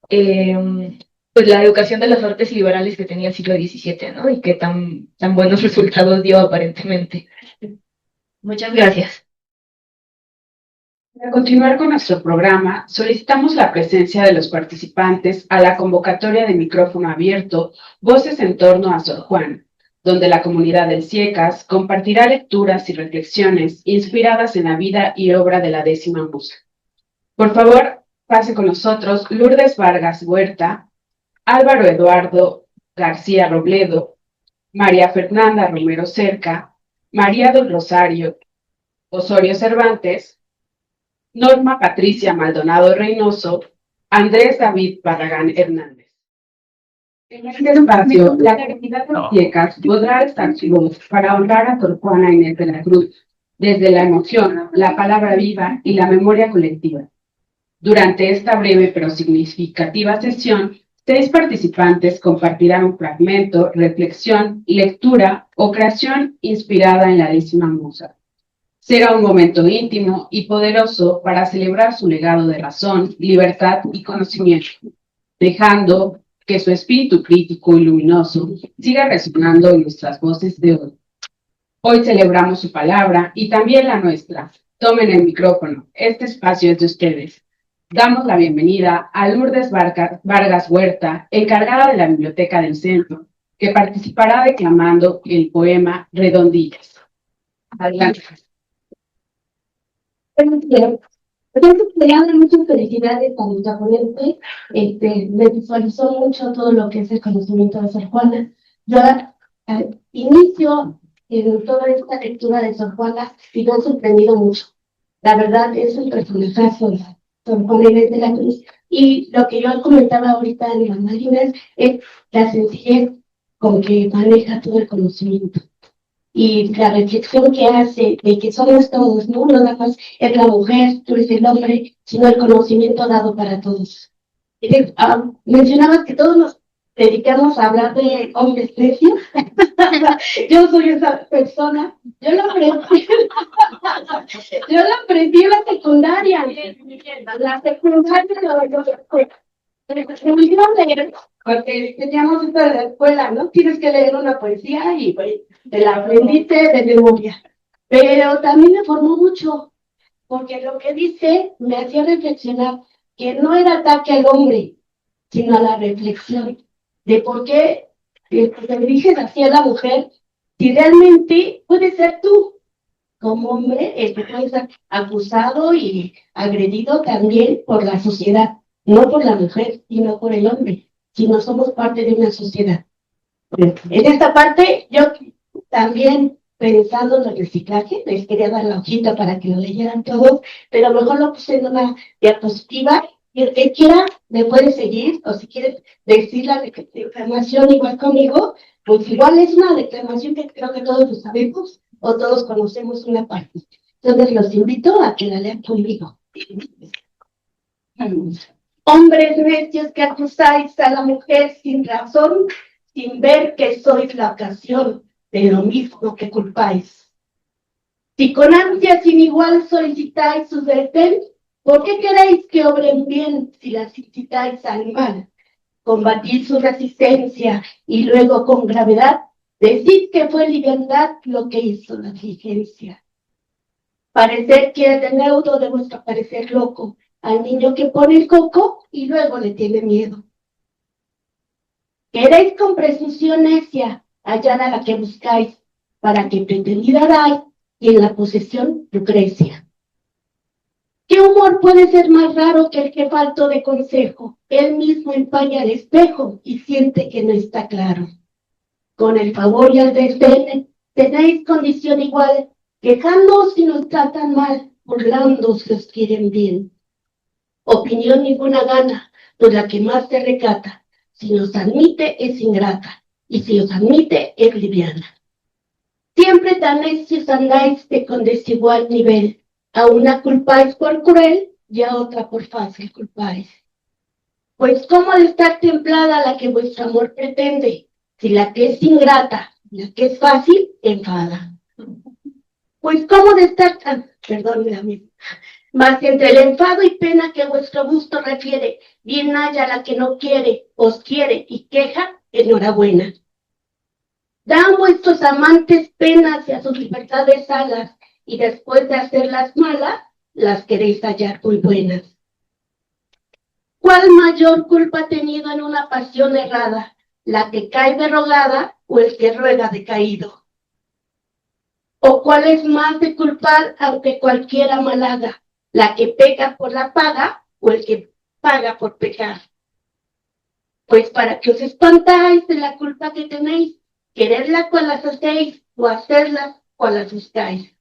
pues la educación de las artes liberales que tenía el siglo XVII, ¿no? Y que tan buenos resultados dio aparentemente. Muchas gracias. Para continuar con nuestro programa, solicitamos la presencia de los participantes a la convocatoria de micrófono abierto Voces en torno a Sor Juana, donde la comunidad del CIECAS compartirá lecturas y reflexiones inspiradas en la vida y obra de la 10ª musa. Por favor, pase con nosotros Lourdes Vargas Huerta, Álvaro Eduardo García Robledo, María Fernanda Romero Cerca, María del Rosario Osorio Cervantes, Norma Patricia Maldonado Reynoso, Andrés David Barragán Hernández. En este espacio, la comunidad de CIECAS podrá alzar su voz para honrar a Sor Juana Inés de la Cruz, desde la emoción, la palabra viva y la memoria colectiva. Durante esta breve pero significativa sesión, 6 participantes compartirán un fragmento, reflexión, lectura o creación inspirada en la 10ª musa. Será un momento íntimo y poderoso para celebrar su legado de razón, libertad y conocimiento, dejando que su espíritu crítico y luminoso siga resonando en nuestras voces de hoy. Hoy celebramos su palabra y también la nuestra. Tomen el micrófono, este espacio es de ustedes. Damos la bienvenida a Lourdes Vargas Huerta, encargada de la Biblioteca del Centro, que participará declamando el poema Redondillas. Adelante. Muchas felicidades a nuestra ponente. Me visualizó mucho todo lo que es el conocimiento de Sor Juana. Yo inicio en toda esta lectura de Sor Juana y me ha sorprendido mucho. La verdad es un personajazo de Sor Juana Inés de la Cruz. Y lo que yo comentaba ahorita en las máquinas es la sencillez con que maneja todo el conocimiento. Y la reflexión que hace de que somos todos, no nada más es la mujer, tú eres el hombre, sino el conocimiento dado para todos. Mencionabas que todos dedicamos a hablar de hombres necios. Yo soy esa persona. Yo lo aprendí en la secundaria. La secundaria me hicieron leer, porque teníamos esto de la escuela, ¿no? Tienes que leer una poesía y pues, te la aprendiste de memoria. Pero también me formó mucho, porque lo que dice me hacía reflexionar que no era ataque al hombre, sino a la reflexión de por qué te diriges hacia la mujer si realmente puede ser tú, como hombre, el que puede ser acusado y agredido también por la sociedad, no por la mujer, sino por el hombre, si no somos parte de una sociedad. En esta parte, yo también pensando en el reciclaje, les quería dar la hojita para que lo leyeran todos, pero mejor lo puse en una diapositiva, y el que quiera me puede seguir, o si quiere decir la declamación igual conmigo, pues igual es una declamación que creo que todos lo sabemos, o todos conocemos una parte. Entonces los invito a que la lean conmigo. Hombres necios que acusáis a la mujer sin razón, sin ver que sois la ocasión de lo mismo que culpáis. Si con ansia sin igual solicitáis su detén, ¿por qué queréis que obren bien si las incitáis al mal? Combatid su resistencia y luego con gravedad decid que fue liviandad lo que hizo la diligencia. Parecer quiere tener auto de vuestro parecer loco al niño que pone el coco y luego le tiene miedo. Queréis con presunción necia hallar a la que buscáis, para que pretendida dais y en la posesión Lucrecia. ¿Qué humor puede ser más raro que el que falto de consejo? Él mismo empaña el espejo y siente que no está claro. Con el favor y el desdén tenéis condición igual, quejándoos si nos tratan mal, burlándoos si os quieren bien. Opinión ninguna gana, pues la que más se recata. Si nos admite es ingrata, y si os admite es liviana. Siempre tan necios andáis de con desigual nivel, a una culpáis por cruel y a otra por fácil culpáis. Pues cómo de estar templada la que vuestro amor pretende, si la que es ingrata, la que es fácil, enfada. Pues cómo de estar tan, perdón, amigo, mas entre el enfado y pena que vuestro gusto refiere, bien haya la que no quiere, os quiere y queja, enhorabuena. Dan vuestros amantes penas y a sus libertades alas, y después de hacerlas malas, las queréis hallar muy buenas. ¿Cuál mayor culpa ha tenido en una pasión errada, la que cae de rogada o el que ruega decaído? ¿O cuál es más de culpar aunque cualquiera mal haga, la que peca por la paga o el que paga por pecar? Pues para que os espantáis de la culpa que tenéis, quererla cual las hacéis o hacerlas cual las buscáis.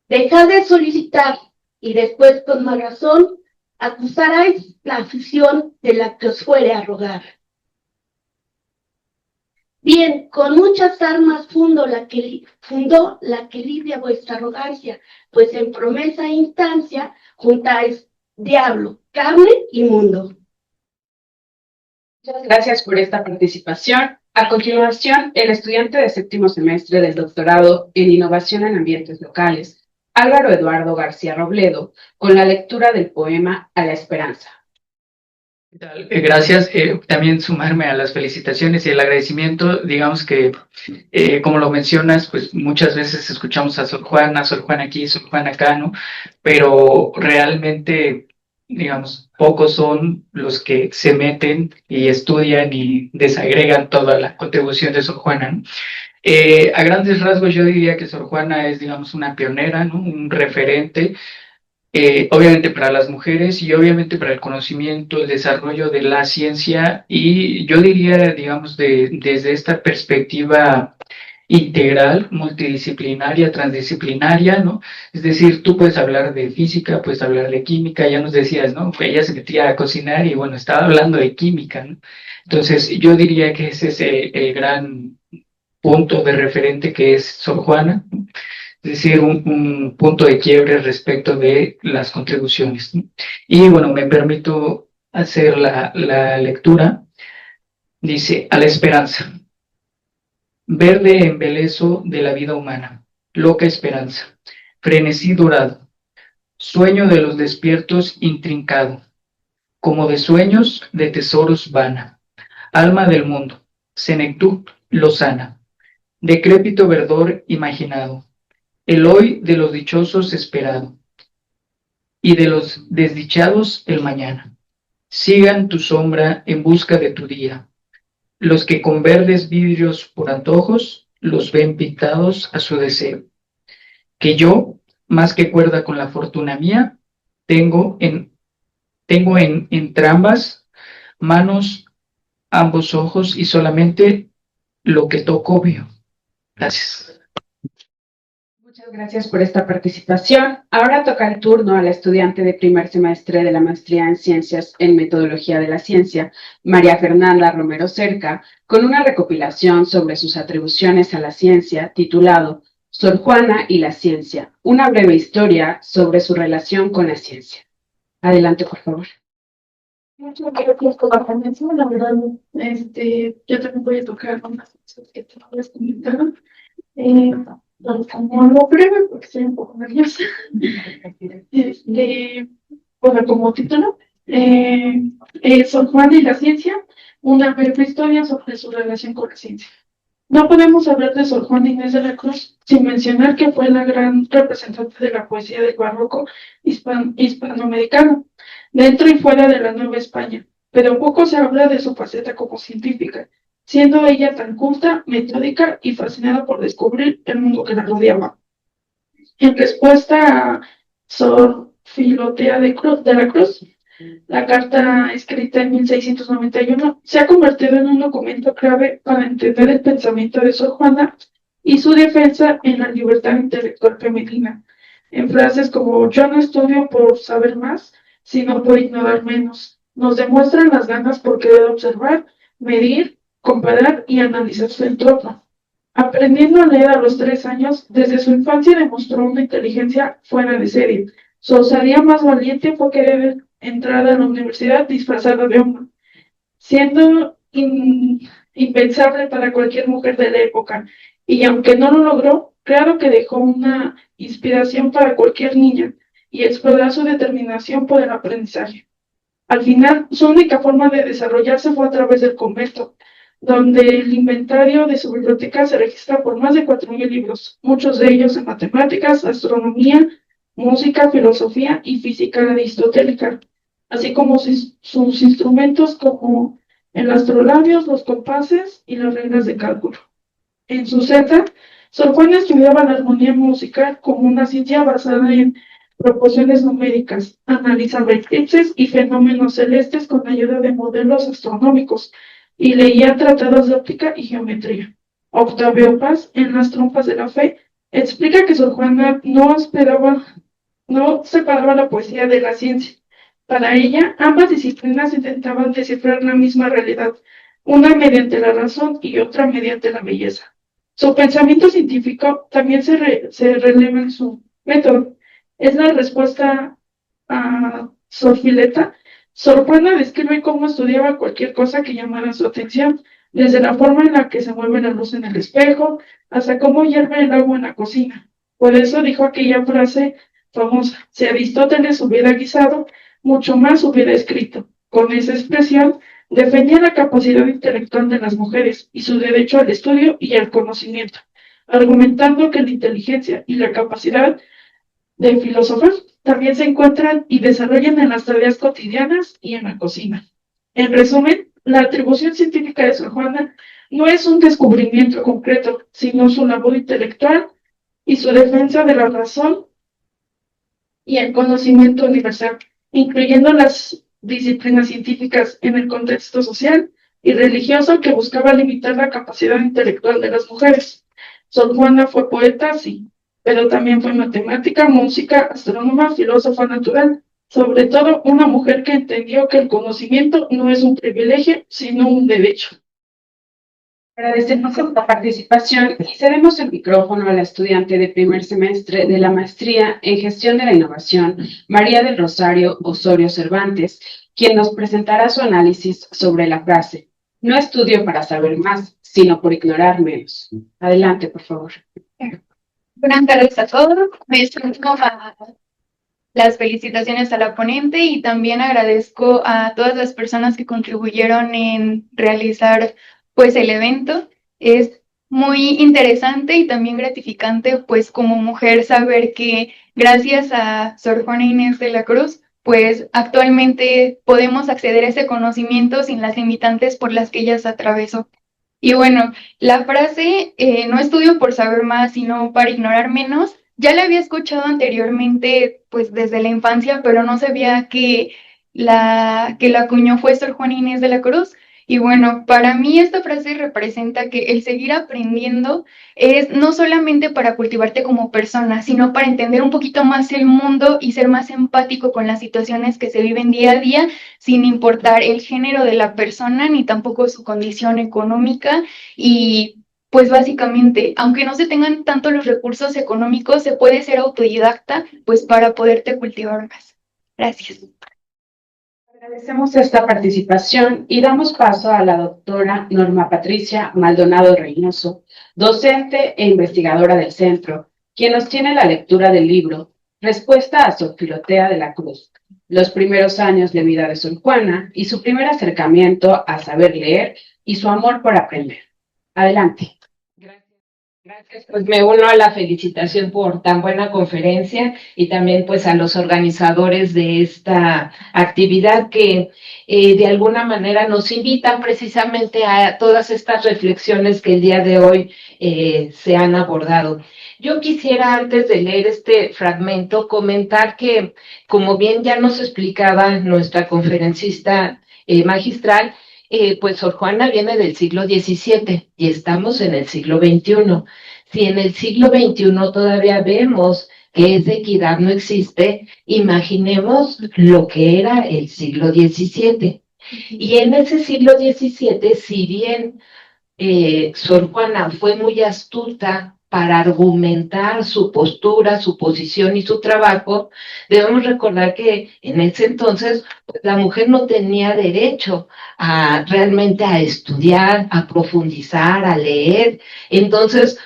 Dejad de solicitar y después con más razón acusaráis la afición de la que os fuere a rogar. Bien, con muchas armas fundó la que lidia vuestra arrogancia, pues en promesa e instancia juntáis diablo, carne y mundo. Muchas gracias por esta participación. A continuación, el estudiante de séptimo semestre del doctorado en Innovación en Ambientes Locales, Álvaro Eduardo García Robledo, con la lectura del poema A la Esperanza. ¿Qué tal? Gracias. También sumarme a las felicitaciones y el agradecimiento. Digamos que, como lo mencionas, pues muchas veces escuchamos a Sor Juana aquí, Sor Juana acá, ¿no? Pero realmente, digamos, pocos son los que se meten y estudian y desagregan toda la contribución de Sor Juana, ¿no? A grandes rasgos yo diría que Sor Juana es, digamos, una pionera, ¿no? Un referente. Obviamente para las mujeres y obviamente para el conocimiento, el desarrollo de la ciencia y yo diría, digamos, desde esta perspectiva integral, multidisciplinaria, transdisciplinaria, ¿no? Es decir, tú puedes hablar de física, puedes hablar de química, ya nos decías, ¿no? Ella se metía a cocinar y bueno, estaba hablando de química, ¿no? Entonces yo diría que ese es el gran punto de referente que es Sor Juana, ¿no? Es decir, un punto de quiebre respecto de las contribuciones, ¿no? Y bueno, me permito hacer la lectura Dice, a la esperanza. Verde embeleso de la vida humana, loca esperanza, frenesí dorado, sueño de los despiertos intrincado, como de sueños de tesoros vana, alma del mundo, senectud lozana, decrépito verdor imaginado, el hoy de los dichosos esperado, y de los desdichados el mañana. Sigan tu sombra en busca de tu día. Los que con verdes vidrios por antojos los ven pintados a su deseo. Que yo, más que cuerda con la fortuna mía, tengo en entrambas manos, ambos ojos y solamente lo que toco veo. Gracias. Muchas gracias por esta participación. Ahora toca el turno a la estudiante de primer semestre de la maestría en Ciencias en Metodología de la Ciencia, María Fernanda Romero Cerca, con una recopilación sobre sus atribuciones a la ciencia titulado Sor Juana y la Ciencia, una breve historia sobre su relación con la ciencia. Adelante, por favor. Muchas gracias por la atención. La verdad, yo también voy a tocar unas cosas que te habías comentado. Como breve, porque estoy un poco nerviosa. Bueno, como título, Sor Juana y la Ciencia, una breve historia sobre su relación con la ciencia. No podemos hablar de Sor Juana Inés de la Cruz sin mencionar que fue la gran representante de la poesía del barroco hispanoamericano, dentro y fuera de la Nueva España, pero poco se habla de su faceta como científica, siendo ella tan culta, metódica y fascinada por descubrir el mundo que la rodeaba. En respuesta a Sor Filotea de la Cruz, la carta escrita en 1691 se ha convertido en un documento clave para entender el pensamiento de Sor Juana y su defensa en la libertad intelectual femenina, en frases como yo no estudio por saber más, sino por ignorar menos. Nos demuestran las ganas por querer observar, medir, comparar y analizar su entorno. Aprendiendo a leer a los 3 años, desde su infancia demostró una inteligencia fuera de serie. Su osadía más valiente fue querer entrar a la universidad disfrazada de hombre, siendo impensable para cualquier mujer de la época. Y aunque no lo logró, claro que dejó una inspiración para cualquier niña y explorar su determinación por el aprendizaje. Al final, su única forma de desarrollarse fue a través del convento, donde el inventario de su biblioteca se registra por más de 4.000 libros, muchos de ellos en matemáticas, astronomía, música, filosofía y física aristotélica, así como sus instrumentos como el astrolabios, los compases y las reglas de cálculo. En su celda, Sor Juana estudiaba la armonía musical como una ciencia basada en proporciones numéricas, analizaba eclipses y fenómenos celestes con ayuda de modelos astronómicos y leía tratados de óptica y geometría. Octavio Paz, en Las trompas de la fe, explica que Sor Juana no separaba la poesía de la ciencia. Para ella, ambas disciplinas intentaban descifrar la misma realidad, una mediante la razón y otra mediante la belleza. Su pensamiento científico también se releva en su método. Es la respuesta a Sor Fileta. Sor Juana describe cómo estudiaba cualquier cosa que llamara su atención, desde la forma en la que se mueve la luz en el espejo, hasta cómo hierve el agua en la cocina. Por eso dijo aquella frase famosa: si Aristóteles hubiera guisado, mucho más hubiera escrito. Con esa expresión defendía la capacidad intelectual de las mujeres y su derecho al estudio y al conocimiento, argumentando que la inteligencia y la capacidad de filosofar también se encuentran y desarrollan en las tareas cotidianas y en la cocina. En resumen, la atribución científica de Sor Juana no es un descubrimiento concreto, sino su labor intelectual y su defensa de la razón y el conocimiento universal, incluyendo las disciplinas científicas en el contexto social y religioso que buscaba limitar la capacidad intelectual de las mujeres. Sor Juana fue poeta, sí, pero también fue matemática, música, astrónoma, filósofa natural, sobre todo una mujer que entendió que el conocimiento no es un privilegio, sino un derecho. Agradecemos la participación y cedemos el micrófono a la estudiante de primer semestre de la maestría en Gestión de la Innovación, María del Rosario Osorio Cervantes, quien nos presentará su análisis sobre la frase: No estudio para saber más, sino por ignorar menos. Adelante, por favor. Buenas tardes a todos. Me sumo a las felicitaciones a la ponente y también agradezco a todas las personas que contribuyeron en realizar pues el evento. Es muy interesante y también gratificante pues como mujer saber que gracias a Sor Juana Inés de la Cruz pues actualmente podemos acceder a ese conocimiento sin las limitantes por las que ella se atravesó. Y bueno, la frase no estudio por saber más, sino para ignorar menos, ya la había escuchado anteriormente, pues desde la infancia, pero no sabía que la acuñó fue Sor Juana Inés de la Cruz. Y bueno, para mí esta frase representa que el seguir aprendiendo es no solamente para cultivarte como persona, sino para entender un poquito más el mundo y ser más empático con las situaciones que se viven día a día, sin importar el género de la persona ni tampoco su condición económica. Y pues básicamente, aunque no se tengan tanto los recursos económicos, se puede ser autodidacta, pues para poderte cultivar más. Gracias. Agradecemos esta participación y damos paso a la doctora Norma Patricia Maldonado Reynoso, docente e investigadora del centro, quien nos tiene la lectura del libro Respuesta a Sor Filotea de la Cruz, los primeros años de vida de Sor Juana y su primer acercamiento a saber leer y su amor por aprender. Adelante. Gracias, pues me uno a la felicitación por tan buena conferencia y también pues a los organizadores de esta actividad que de alguna manera nos invitan precisamente a todas estas reflexiones que el día de hoy se han abordado. Yo quisiera, antes de leer este fragmento, comentar que, como bien ya nos explicaba nuestra conferencista magistral, pues Sor Juana viene del siglo XVII y estamos en el siglo XXI. Si en el siglo XXI todavía vemos que esa equidad no existe, imaginemos lo que era el siglo XVII. Y en ese siglo XVII, si bien Sor Juana fue muy astuta para argumentar su postura, su posición y su trabajo, debemos recordar que en ese entonces pues, la mujer no tenía derecho realmente a estudiar, a profundizar, a leer. Entonces,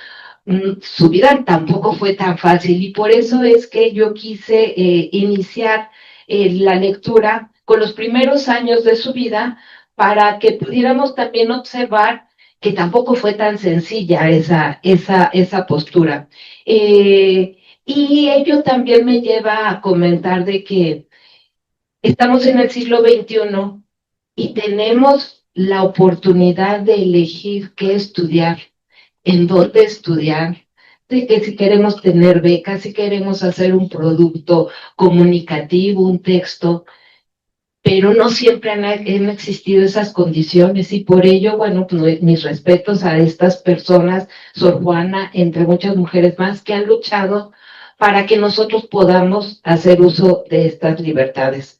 su vida tampoco fue tan fácil y por eso es que yo quise iniciar la lectura con los primeros años de su vida para que pudiéramos también observar que tampoco fue tan sencilla esa postura. Y ello también me lleva a comentar de que estamos en el siglo XXI y tenemos la oportunidad de elegir qué estudiar, en dónde estudiar, de que si queremos tener becas, si queremos hacer un producto comunicativo, un texto, pero no siempre han existido esas condiciones y por ello, bueno, pues, mis respetos a estas personas, Sor Juana, entre muchas mujeres más, que han luchado para que nosotros podamos hacer uso de estas libertades.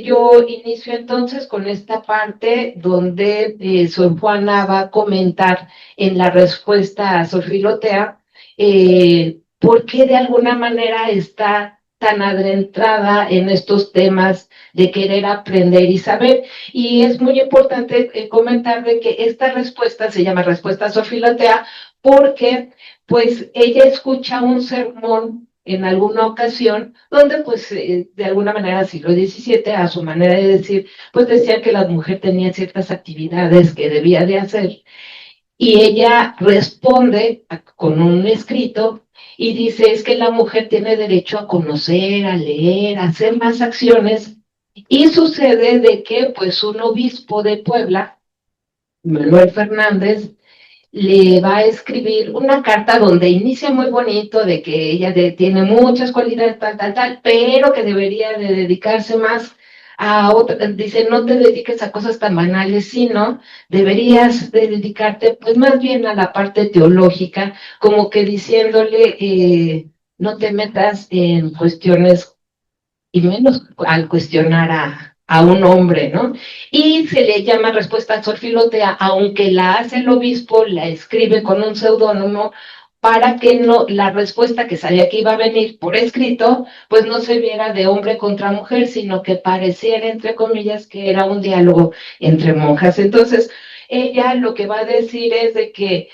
Yo inicio entonces con esta parte donde Sor Juana va a comentar en la respuesta a Sor Filotea por qué de alguna manera está tan adentrada en estos temas de querer aprender y saber. Y es muy importante comentar de que esta respuesta se llama Respuesta a Sor Filotea porque pues ella escucha un sermón en alguna ocasión, donde pues de alguna manera siglo XVII, a su manera de decir, pues decía que la mujer tenía ciertas actividades que debía de hacer, y ella responde con un escrito y dice, es que la mujer tiene derecho a conocer, a leer, a hacer más acciones, y sucede de que pues un obispo de Puebla, Manuel Fernández, le va a escribir una carta donde inicia muy bonito de que ella tiene muchas cualidades, tal, pero que debería de dedicarse más a otra. Dice, no te dediques a cosas tan banales, sino deberías de dedicarte pues más bien a la parte teológica, como que diciéndole, no te metas en cuestiones y menos al cuestionar a un hombre, ¿no? Y se le llama Respuesta a Sor Filotea, aunque la hace el obispo, la escribe con un seudónimo, para que no, la respuesta que sabía que iba a venir por escrito, pues no se viera de hombre contra mujer, sino que pareciera, entre comillas, que era un diálogo entre monjas. Entonces, ella lo que va a decir es de que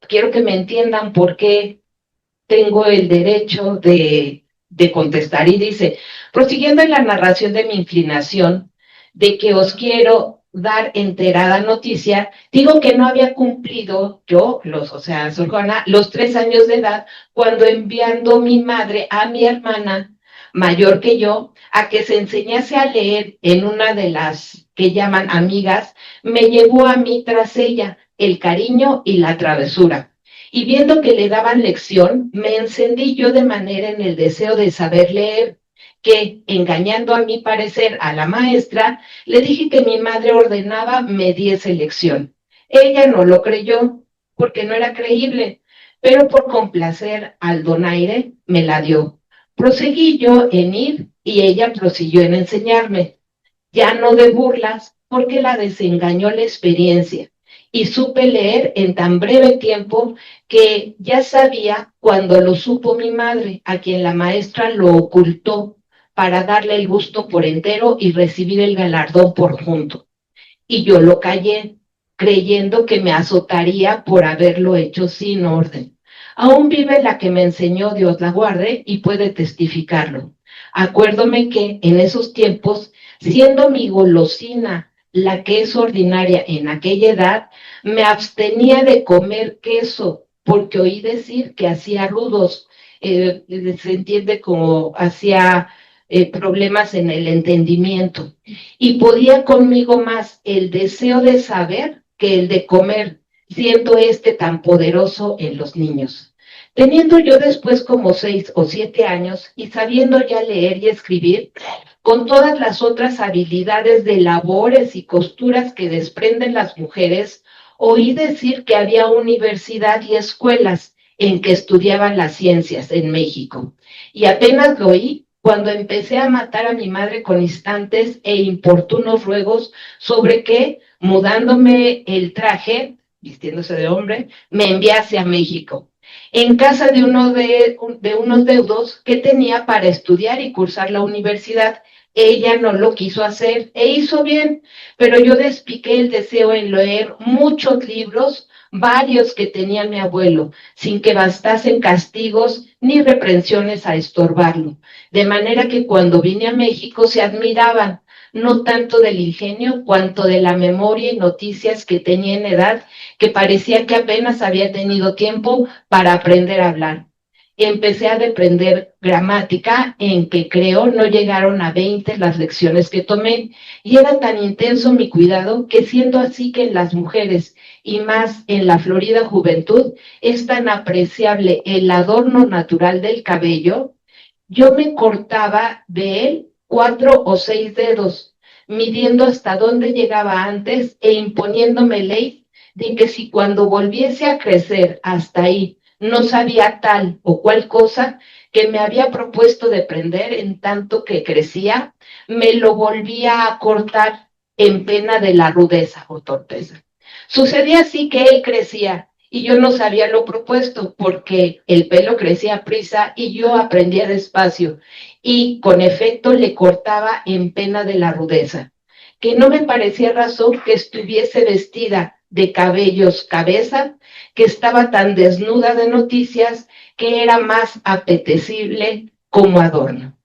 quiero que me entiendan por qué tengo el derecho de contestar. Y dice, prosiguiendo en la narración de mi inclinación, de que os quiero dar enterada noticia, digo que no había cumplido yo, Sor Juana, los 3 años de edad, cuando enviando mi madre a mi hermana, mayor que yo, a que se enseñase a leer en una de las que llaman amigas, me llevó a mí tras ella el cariño y la travesura. Y viendo que le daban lección, me encendí yo de manera en el deseo de saber leer, que, engañando a mi parecer a la maestra, le dije que mi madre ordenaba me diese lección. Ella no lo creyó, porque no era creíble, pero por complacer al donaire me la dio. Proseguí yo en ir y ella prosiguió en enseñarme, ya no de burlas, porque la desengañó la experiencia, y supe leer en tan breve tiempo que ya sabía cuando lo supo mi madre, a quien la maestra lo ocultó para darle el gusto por entero y recibir el galardón por junto. Y yo lo callé, creyendo que me azotaría por haberlo hecho sin orden. Aún vive la que me enseñó, Dios la guarde, y puede testificarlo. Acuérdome que en esos tiempos, siendo mi golosina la que es ordinaria en aquella edad, me abstenía de comer queso, porque oí decir que hacía rudos, se entiende como hacía problemas en el entendimiento, y podía conmigo más el deseo de saber que el de comer, siendo tan poderoso en los niños. Teniendo yo después como 6 o 7 años y sabiendo ya leer y escribir, con todas las otras habilidades de labores y costuras que desprenden las mujeres, oí decir que había universidad y escuelas en que estudiaban las ciencias en México. Y apenas lo oí cuando empecé a matar a mi madre con instantes e importunos ruegos sobre que, mudándome el traje, vistiéndose de hombre, me enviase a México, en casa de unos deudos que tenía para estudiar y cursar la universidad. Ella no lo quiso hacer e hizo bien, pero yo despiqué el deseo en leer muchos libros, varios que tenía mi abuelo, sin que bastasen castigos ni reprensiones a estorbarlo, de manera que cuando vine a México se admiraban, no tanto del ingenio cuanto de la memoria y noticias que tenía en edad, que parecía que apenas había tenido tiempo para aprender a hablar. Empecé a aprender gramática, en que creo no llegaron a 20 las lecciones que tomé, y era tan intenso mi cuidado que, siendo así que en las mujeres y más en la florida juventud es tan apreciable el adorno natural del cabello, yo me cortaba de él 4 o 6 dedos, midiendo hasta dónde llegaba antes e imponiéndome ley de que si cuando volviese a crecer hasta ahí no sabía tal o cual cosa que me había propuesto de prender en tanto que crecía, me lo volvía a cortar en pena de la rudeza o torpeza. Sucedía así que él crecía y yo no sabía lo propuesto, porque el pelo crecía a prisa y yo aprendía despacio, y con efecto le cortaba en pena de la rudeza, que no me parecía razón que estuviese vestida de cabellos cabeza, que estaba tan desnuda de noticias, que era más apetecible como adorno.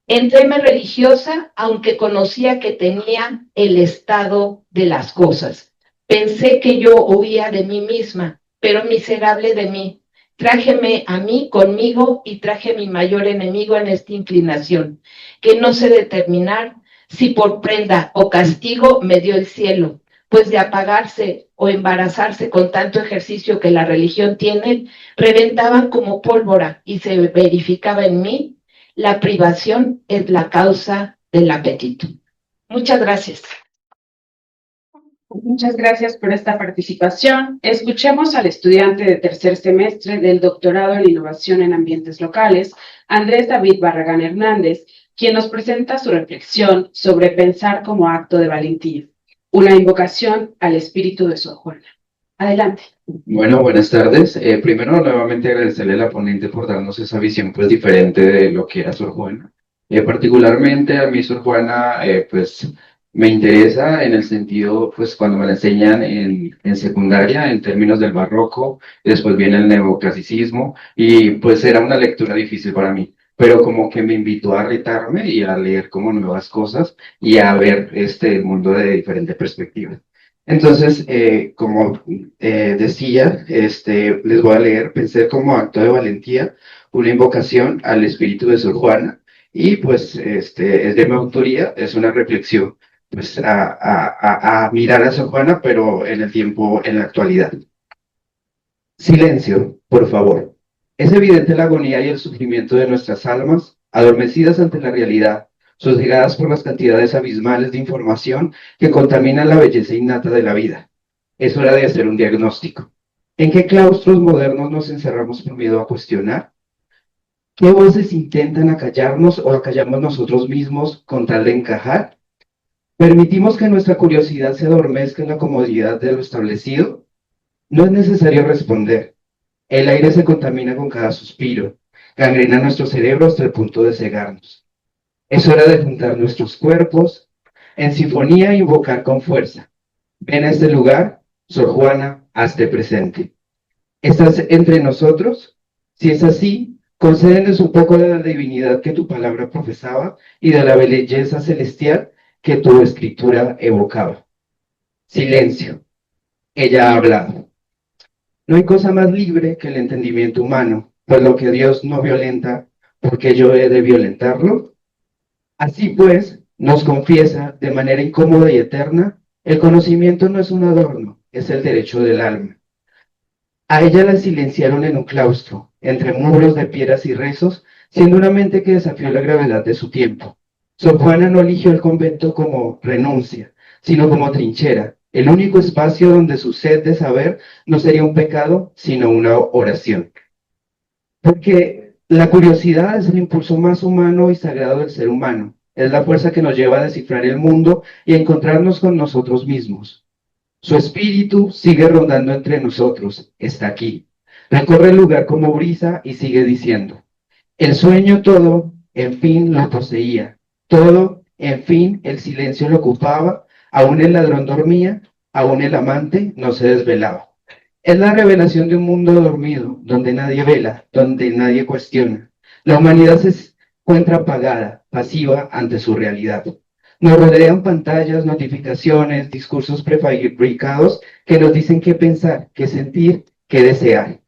Entréme religiosa, aunque conocía que tenía el estado de las cosas. Pensé que yo huía de mí misma, pero miserable de mí. Trájeme a mí conmigo y traje mi mayor enemigo en esta inclinación, que no sé determinar si por prenda o castigo me dio el cielo, pues de apagarse o embarazarse con tanto ejercicio que la religión tiene, reventaban como pólvora y se verificaba en mí. La privación es la causa del apetito. Muchas gracias. Muchas gracias por esta participación. Escuchemos al estudiante de tercer semestre del doctorado en innovación en ambientes locales, Andrés David Barragán Hernández, quien nos presenta su reflexión sobre pensar como acto de valentía, una invocación al espíritu de Sor Juana. Adelante. Bueno, buenas tardes. Primero, nuevamente agradecerle a la ponente por darnos esa visión pues diferente de lo que era Sor Juana. Particularmente a mí Sor Juana pues me interesa en el sentido pues cuando me la enseñan en secundaria en términos del barroco, después viene el neoclasicismo y pues era una lectura difícil para mí, pero como que me invitó a retarme y a leer como nuevas cosas y a ver este mundo de diferente perspectiva. Entonces, como decía, les voy a leer, pensé como acto de valentía, una invocación al espíritu de Sor Juana, y pues es de mi autoría, es una reflexión pues a mirar a Sor Juana, pero en el tiempo, en la actualidad. Silencio, por favor. Es evidente la agonía y el sufrimiento de nuestras almas, adormecidas ante la realidad, sosegadas por las cantidades abismales de información que contaminan la belleza innata de la vida. Es hora de hacer un diagnóstico. ¿En qué claustros modernos nos encerramos por miedo a cuestionar? ¿Qué voces intentan acallarnos o acallamos nosotros mismos con tal de encajar? ¿Permitimos que nuestra curiosidad se adormezca en la comodidad de lo establecido? No es necesario responder. El aire se contamina con cada suspiro, gangrena nuestro cerebro hasta el punto de cegarnos. Es hora de juntar nuestros cuerpos en sinfonía e invocar con fuerza. Ven a este lugar, Sor Juana, hazte presente. ¿Estás entre nosotros? Si es así, concédenos un poco de la divinidad que tu palabra profesaba y de la belleza celestial que tu escritura evocaba. Silencio. Ella ha hablado. No hay cosa más libre que el entendimiento humano, pues lo que Dios no violenta, ¿por qué yo he de violentarlo? Así pues, nos confiesa de manera incómoda y eterna, el conocimiento no es un adorno, es el derecho del alma. A ella la silenciaron en un claustro, entre muros de piedras y rezos, siendo una mente que desafió la gravedad de su tiempo. Sor Juana no eligió el convento como renuncia, sino como trinchera, el único espacio donde su sed de saber no sería un pecado, sino una oración. Porque la curiosidad es el impulso más humano y sagrado del ser humano. Es la fuerza que nos lleva a descifrar el mundo y a encontrarnos con nosotros mismos. Su espíritu sigue rondando entre nosotros, está aquí. Recorre el lugar como brisa y sigue diciendo, el sueño todo, en fin, lo poseía. Todo, en fin, el silencio lo ocupaba, aún el ladrón dormía, aún el amante no se desvelaba. Es la revelación de un mundo dormido, donde nadie vela, donde nadie cuestiona. La humanidad se encuentra apagada, pasiva ante su realidad. Nos rodean pantallas, notificaciones, discursos prefabricados que nos dicen qué pensar, qué sentir, qué desear.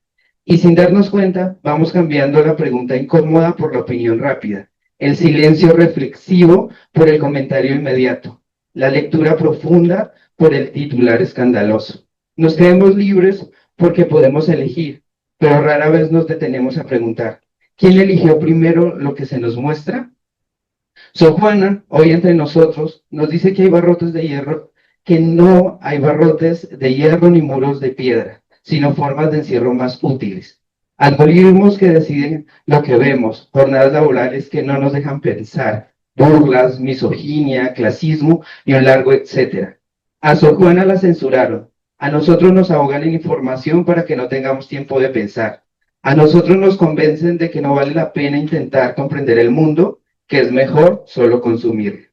Y sin darnos cuenta, vamos cambiando la pregunta incómoda por la opinión rápida, el silencio reflexivo por el comentario inmediato, la lectura profunda por el titular escandaloso. Nos creemos libres porque podemos elegir, pero rara vez nos detenemos a preguntar, ¿quién eligió primero lo que se nos muestra? Sor Juana, hoy entre nosotros, nos dice que hay barrotes de hierro, que no hay barrotes de hierro ni muros de piedra, sino formas de encierro más útiles. Algoritmos que deciden lo que vemos, jornadas laborales que no nos dejan pensar, burlas, misoginia, clasismo y un largo etcétera. A Sor Juana la censuraron, a nosotros nos ahogan en información para que no tengamos tiempo de pensar. A nosotros nos convencen de que no vale la pena intentar comprender el mundo, que es mejor solo consumir.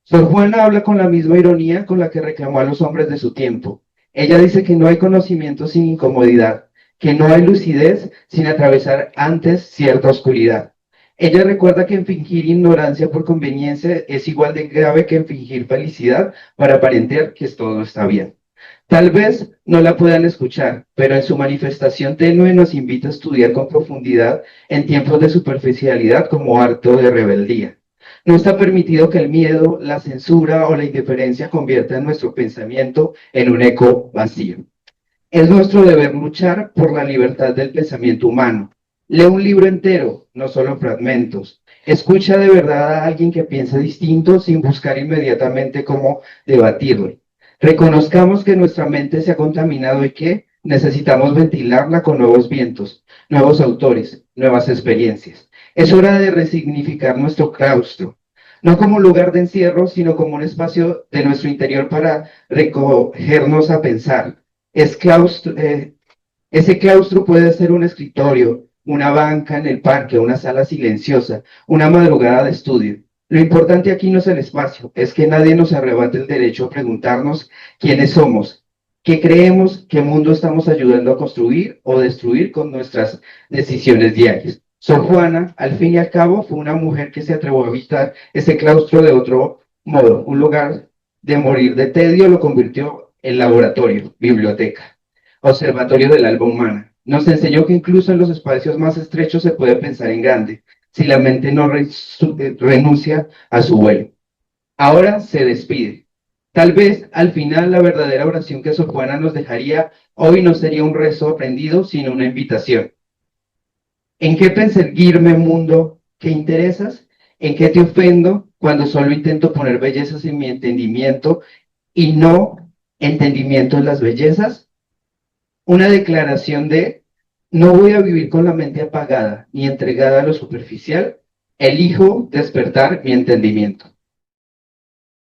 Sor Juana habla con la misma ironía con la que reclamó a los hombres de su tiempo. Ella dice que no hay conocimiento sin incomodidad, que no hay lucidez sin atravesar antes cierta oscuridad. Ella recuerda que en fingir ignorancia por conveniencia es igual de grave que en fingir felicidad para aparentar que todo está bien. Tal vez no la puedan escuchar, pero en su manifestación tenue nos invita a estudiar con profundidad en tiempos de superficialidad como acto de rebeldía. No está permitido que el miedo, la censura o la indiferencia conviertan nuestro pensamiento en un eco vacío. Es nuestro deber luchar por la libertad del pensamiento humano. Lee un libro entero, no solo fragmentos. Escucha de verdad a alguien que piensa distinto sin buscar inmediatamente cómo debatirlo. Reconozcamos que nuestra mente se ha contaminado y que necesitamos ventilarla con nuevos vientos, nuevos autores, nuevas experiencias. Es hora de resignificar nuestro claustro, no como un lugar de encierro, sino como un espacio de nuestro interior para recogernos a pensar. Ese claustro puede ser un escritorio, una banca en el parque, una sala silenciosa, una madrugada de estudio. Lo importante aquí no es el espacio, es que nadie nos arrebate el derecho a preguntarnos quiénes somos, qué creemos, qué mundo estamos ayudando a construir o destruir con nuestras decisiones diarias. Sor Juana, al fin y al cabo, fue una mujer que se atrevió a habitar ese claustro de otro modo. Un lugar de morir de tedio lo convirtió en laboratorio, biblioteca, observatorio del alma humana. Nos enseñó que incluso en los espacios más estrechos se puede pensar en grande, si la mente no renuncia a su vuelo. Ahora se despide. Tal vez al final la verdadera oración que Sor Juana nos dejaría hoy no sería un rezo aprendido, sino una invitación. ¿En qué perseguirme, mundo, que interesas? ¿En qué te ofendo cuando solo intento poner bellezas en mi entendimiento y no entendimiento en las bellezas? Una declaración de: no voy a vivir con la mente apagada ni entregada a lo superficial, elijo despertar mi entendimiento.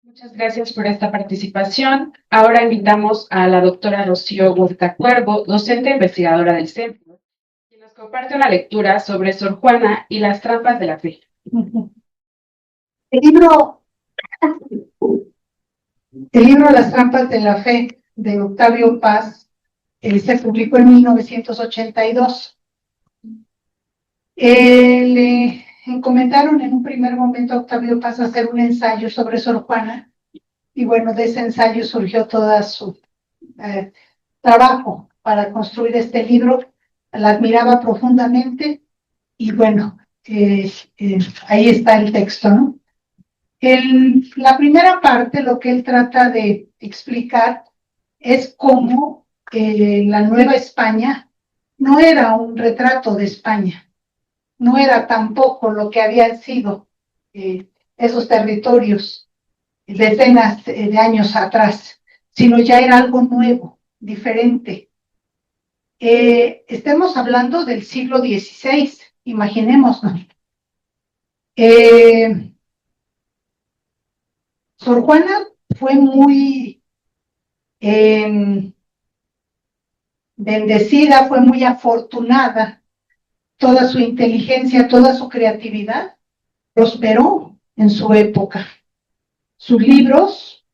Muchas gracias por esta participación. Ahora invitamos a la doctora Rocío Huerta Cuervo, docente e investigadora del centro, quien nos comparte una lectura sobre Sor Juana y las trampas de la fe. El libro Las trampas de la fe, de Octavio Paz, se publicó en 1982. Le encomendaron en un primer momento a Octavio Paz hacer un ensayo sobre Sor Juana, y bueno, de ese ensayo surgió todo su trabajo para construir este libro. La admiraba profundamente, y bueno, ahí está el texto, ¿no? La primera parte, lo que él trata de explicar es cómo la Nueva España no era un retrato de España, no era tampoco lo que habían sido esos territorios decenas de años atrás, sino ya era algo nuevo, diferente. Estemos hablando del siglo XVI, imaginémonos. Sor Juana fue muy bendecida, fue muy afortunada. Toda su inteligencia, toda su creatividad prosperó en su época. Sus libros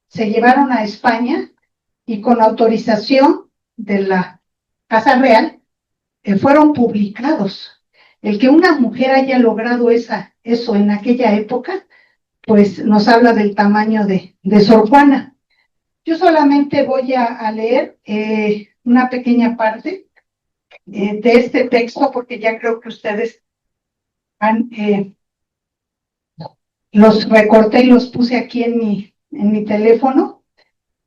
se llevaron a España y con autorización de la Casa Real fueron publicados. El que una mujer haya logrado eso en aquella época, pues nos habla del tamaño de Sor Juana. Yo solamente voy a leer una pequeña parte de este texto, porque ya creo que ustedes los recorté y los puse aquí en mi teléfono.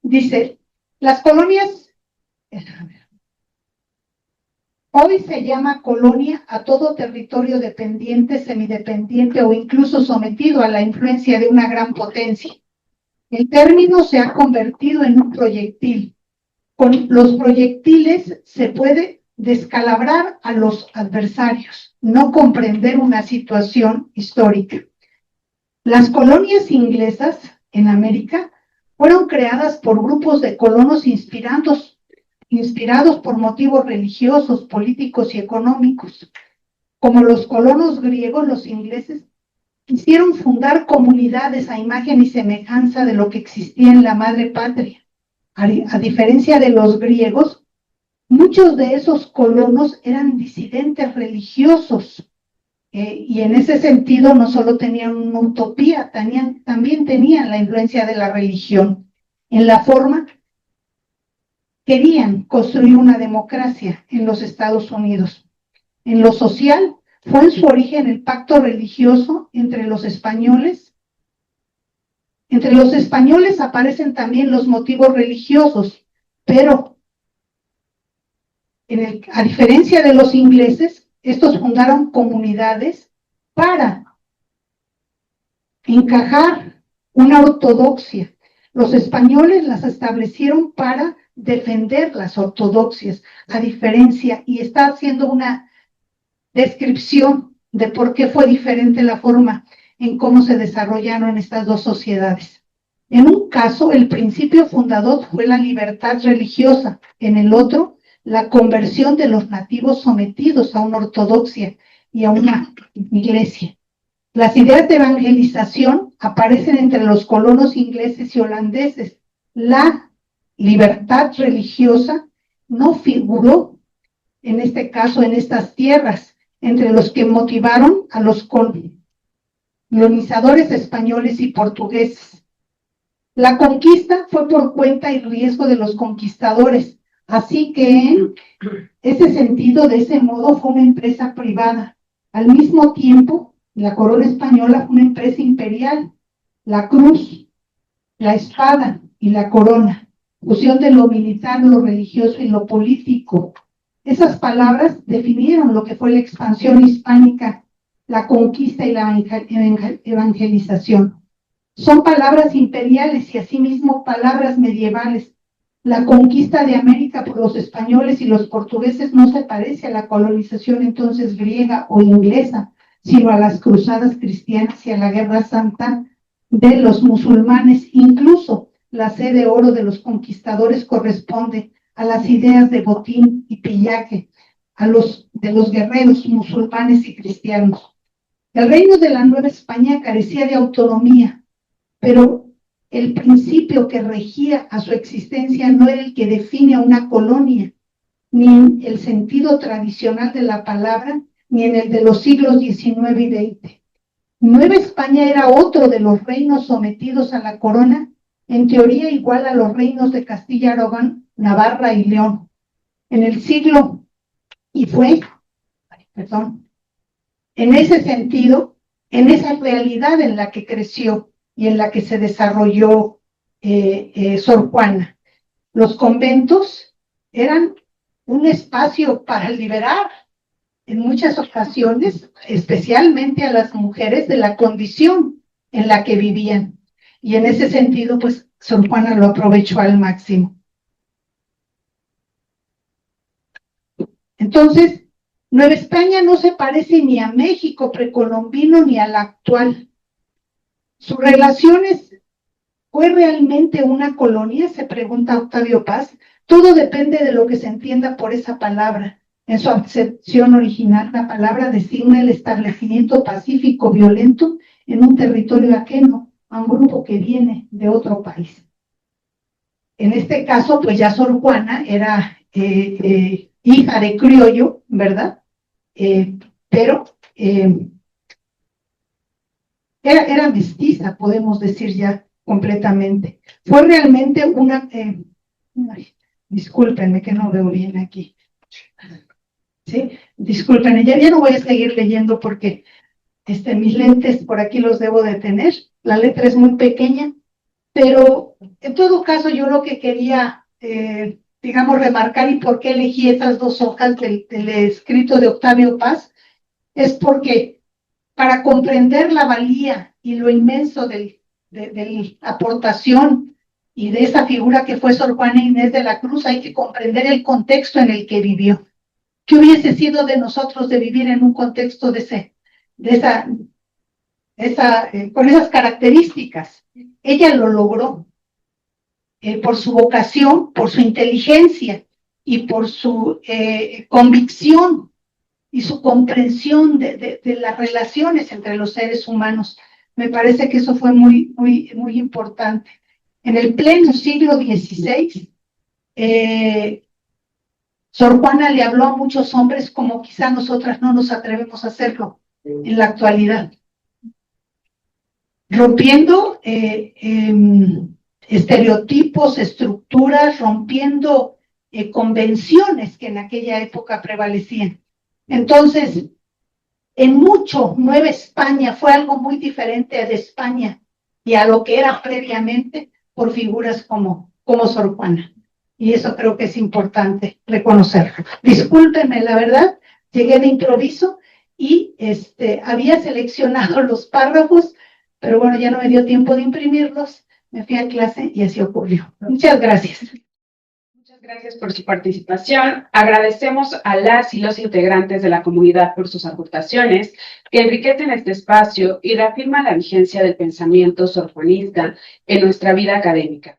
Dice: las colonias, hoy se llama colonia a todo territorio dependiente, semidependiente o incluso sometido a la influencia de una gran potencia. El término se ha convertido en un proyectil. Con los proyectiles se puede descalabrar a los adversarios, no comprender una situación histórica. Las colonias inglesas en América fueron creadas por grupos de colonos inspirados por motivos religiosos, políticos y económicos. Como los colonos griegos, los ingleses quisieron fundar comunidades a imagen y semejanza de lo que existía en la madre patria. A diferencia de los griegos, muchos de esos colonos eran disidentes religiosos, y en ese sentido no solo tenían una utopía, también tenían la influencia de la religión. En la forma, querían construir una democracia en los Estados Unidos. En lo social, fue en su origen el pacto religioso entre los españoles. Entre los españoles aparecen también los motivos religiosos, pero a diferencia de los ingleses, estos fundaron comunidades para encajar una ortodoxia. Los españoles las establecieron para defender las ortodoxias, a diferencia, y está haciendo una descripción de por qué fue diferente la forma en cómo se desarrollaron estas dos sociedades. En un caso, el principio fundador fue la libertad religiosa, en el otro, la conversión de los nativos sometidos a una ortodoxia y a una iglesia. Las ideas de evangelización aparecen entre los colonos ingleses y holandeses. La libertad religiosa no figuró, en este caso, en estas tierras, entre los que motivaron a los colonizadores españoles y portugueses. La conquista fue por cuenta y riesgo de los conquistadores, así que en ese sentido, de ese modo, fue una empresa privada. Al mismo tiempo, la corona española fue una empresa imperial. La cruz, la espada y la corona, fusión de lo militar, lo religioso y lo político. Esas palabras definieron lo que fue la expansión hispánica, la conquista y la evangelización. Son palabras imperiales y asimismo palabras medievales. La conquista de América por los españoles y los portugueses no se parece a la colonización entonces griega o inglesa, sino a las cruzadas cristianas y a la guerra santa de los musulmanes. Incluso la sed de oro de los conquistadores corresponde a las ideas de botín y pillaje, de los guerreros musulmanes y cristianos. El reino de la Nueva España carecía de autonomía, pero el principio que regía a su existencia no era el que define a una colonia, ni en el sentido tradicional de la palabra, ni en el de los siglos XIX y XX. Nueva España era otro de los reinos sometidos a la corona, en teoría igual a los reinos de Castilla, Aragón, Navarra y León. En el siglo, en ese sentido, en esa realidad en la que creció y en la que se desarrolló Sor Juana. Los conventos eran un espacio para liberar en muchas ocasiones, especialmente a las mujeres, de la condición en la que vivían. Y en ese sentido, pues, Sor Juana lo aprovechó al máximo. Entonces, Nueva España no se parece ni a México precolombino ni a la actual. Sus relaciones, ¿fue realmente una colonia?, se pregunta Octavio Paz. Todo depende de lo que se entienda por esa palabra. En su acepción original, la palabra designa el establecimiento pacífico violento en un territorio ajeno a un grupo que viene de otro país. En este caso, pues ya Sor Juana era hija de criollo, ¿verdad? Pero era mestiza, podemos decir ya completamente. Fue realmente una... discúlpenme que no veo bien aquí. ¿Sí? Disculpen, ya no voy a seguir leyendo porque mis lentes por aquí los debo de tener. La letra es muy pequeña, pero en todo caso yo lo que quería, digamos, remarcar y por qué elegí esas dos hojas del escrito de Octavio Paz, es porque para comprender la valía y lo inmenso de la aportación y de esa figura que fue Sor Juana Inés de la Cruz, hay que comprender el contexto en el que vivió. ¿Qué hubiese sido de nosotros de vivir en un contexto con esas características? Ella lo logró por su vocación, por su inteligencia y por su convicción y su comprensión de las relaciones entre los seres humanos. Me parece que eso fue muy, muy, muy importante. En el pleno siglo XVI, Sor Juana le habló a muchos hombres como quizá nosotras no nos atrevemos a hacerlo en la actualidad, rompiendo estereotipos, estructuras, rompiendo convenciones que en aquella época prevalecían. Entonces, en mucho, Nueva España fue algo muy diferente de España y a lo que era previamente por figuras como Sor Juana. Y eso creo que es importante reconocerlo. Discúlpenme, la verdad, llegué de improviso y había seleccionado los párrafos, pero bueno, ya no me dio tiempo de imprimirlos, me fui a clase y así ocurrió. Muchas gracias. Gracias por su participación. Agradecemos a las y los integrantes de la comunidad por sus aportaciones que enriquecen este espacio y reafirman la vigencia del pensamiento sorjuanista en nuestra vida académica.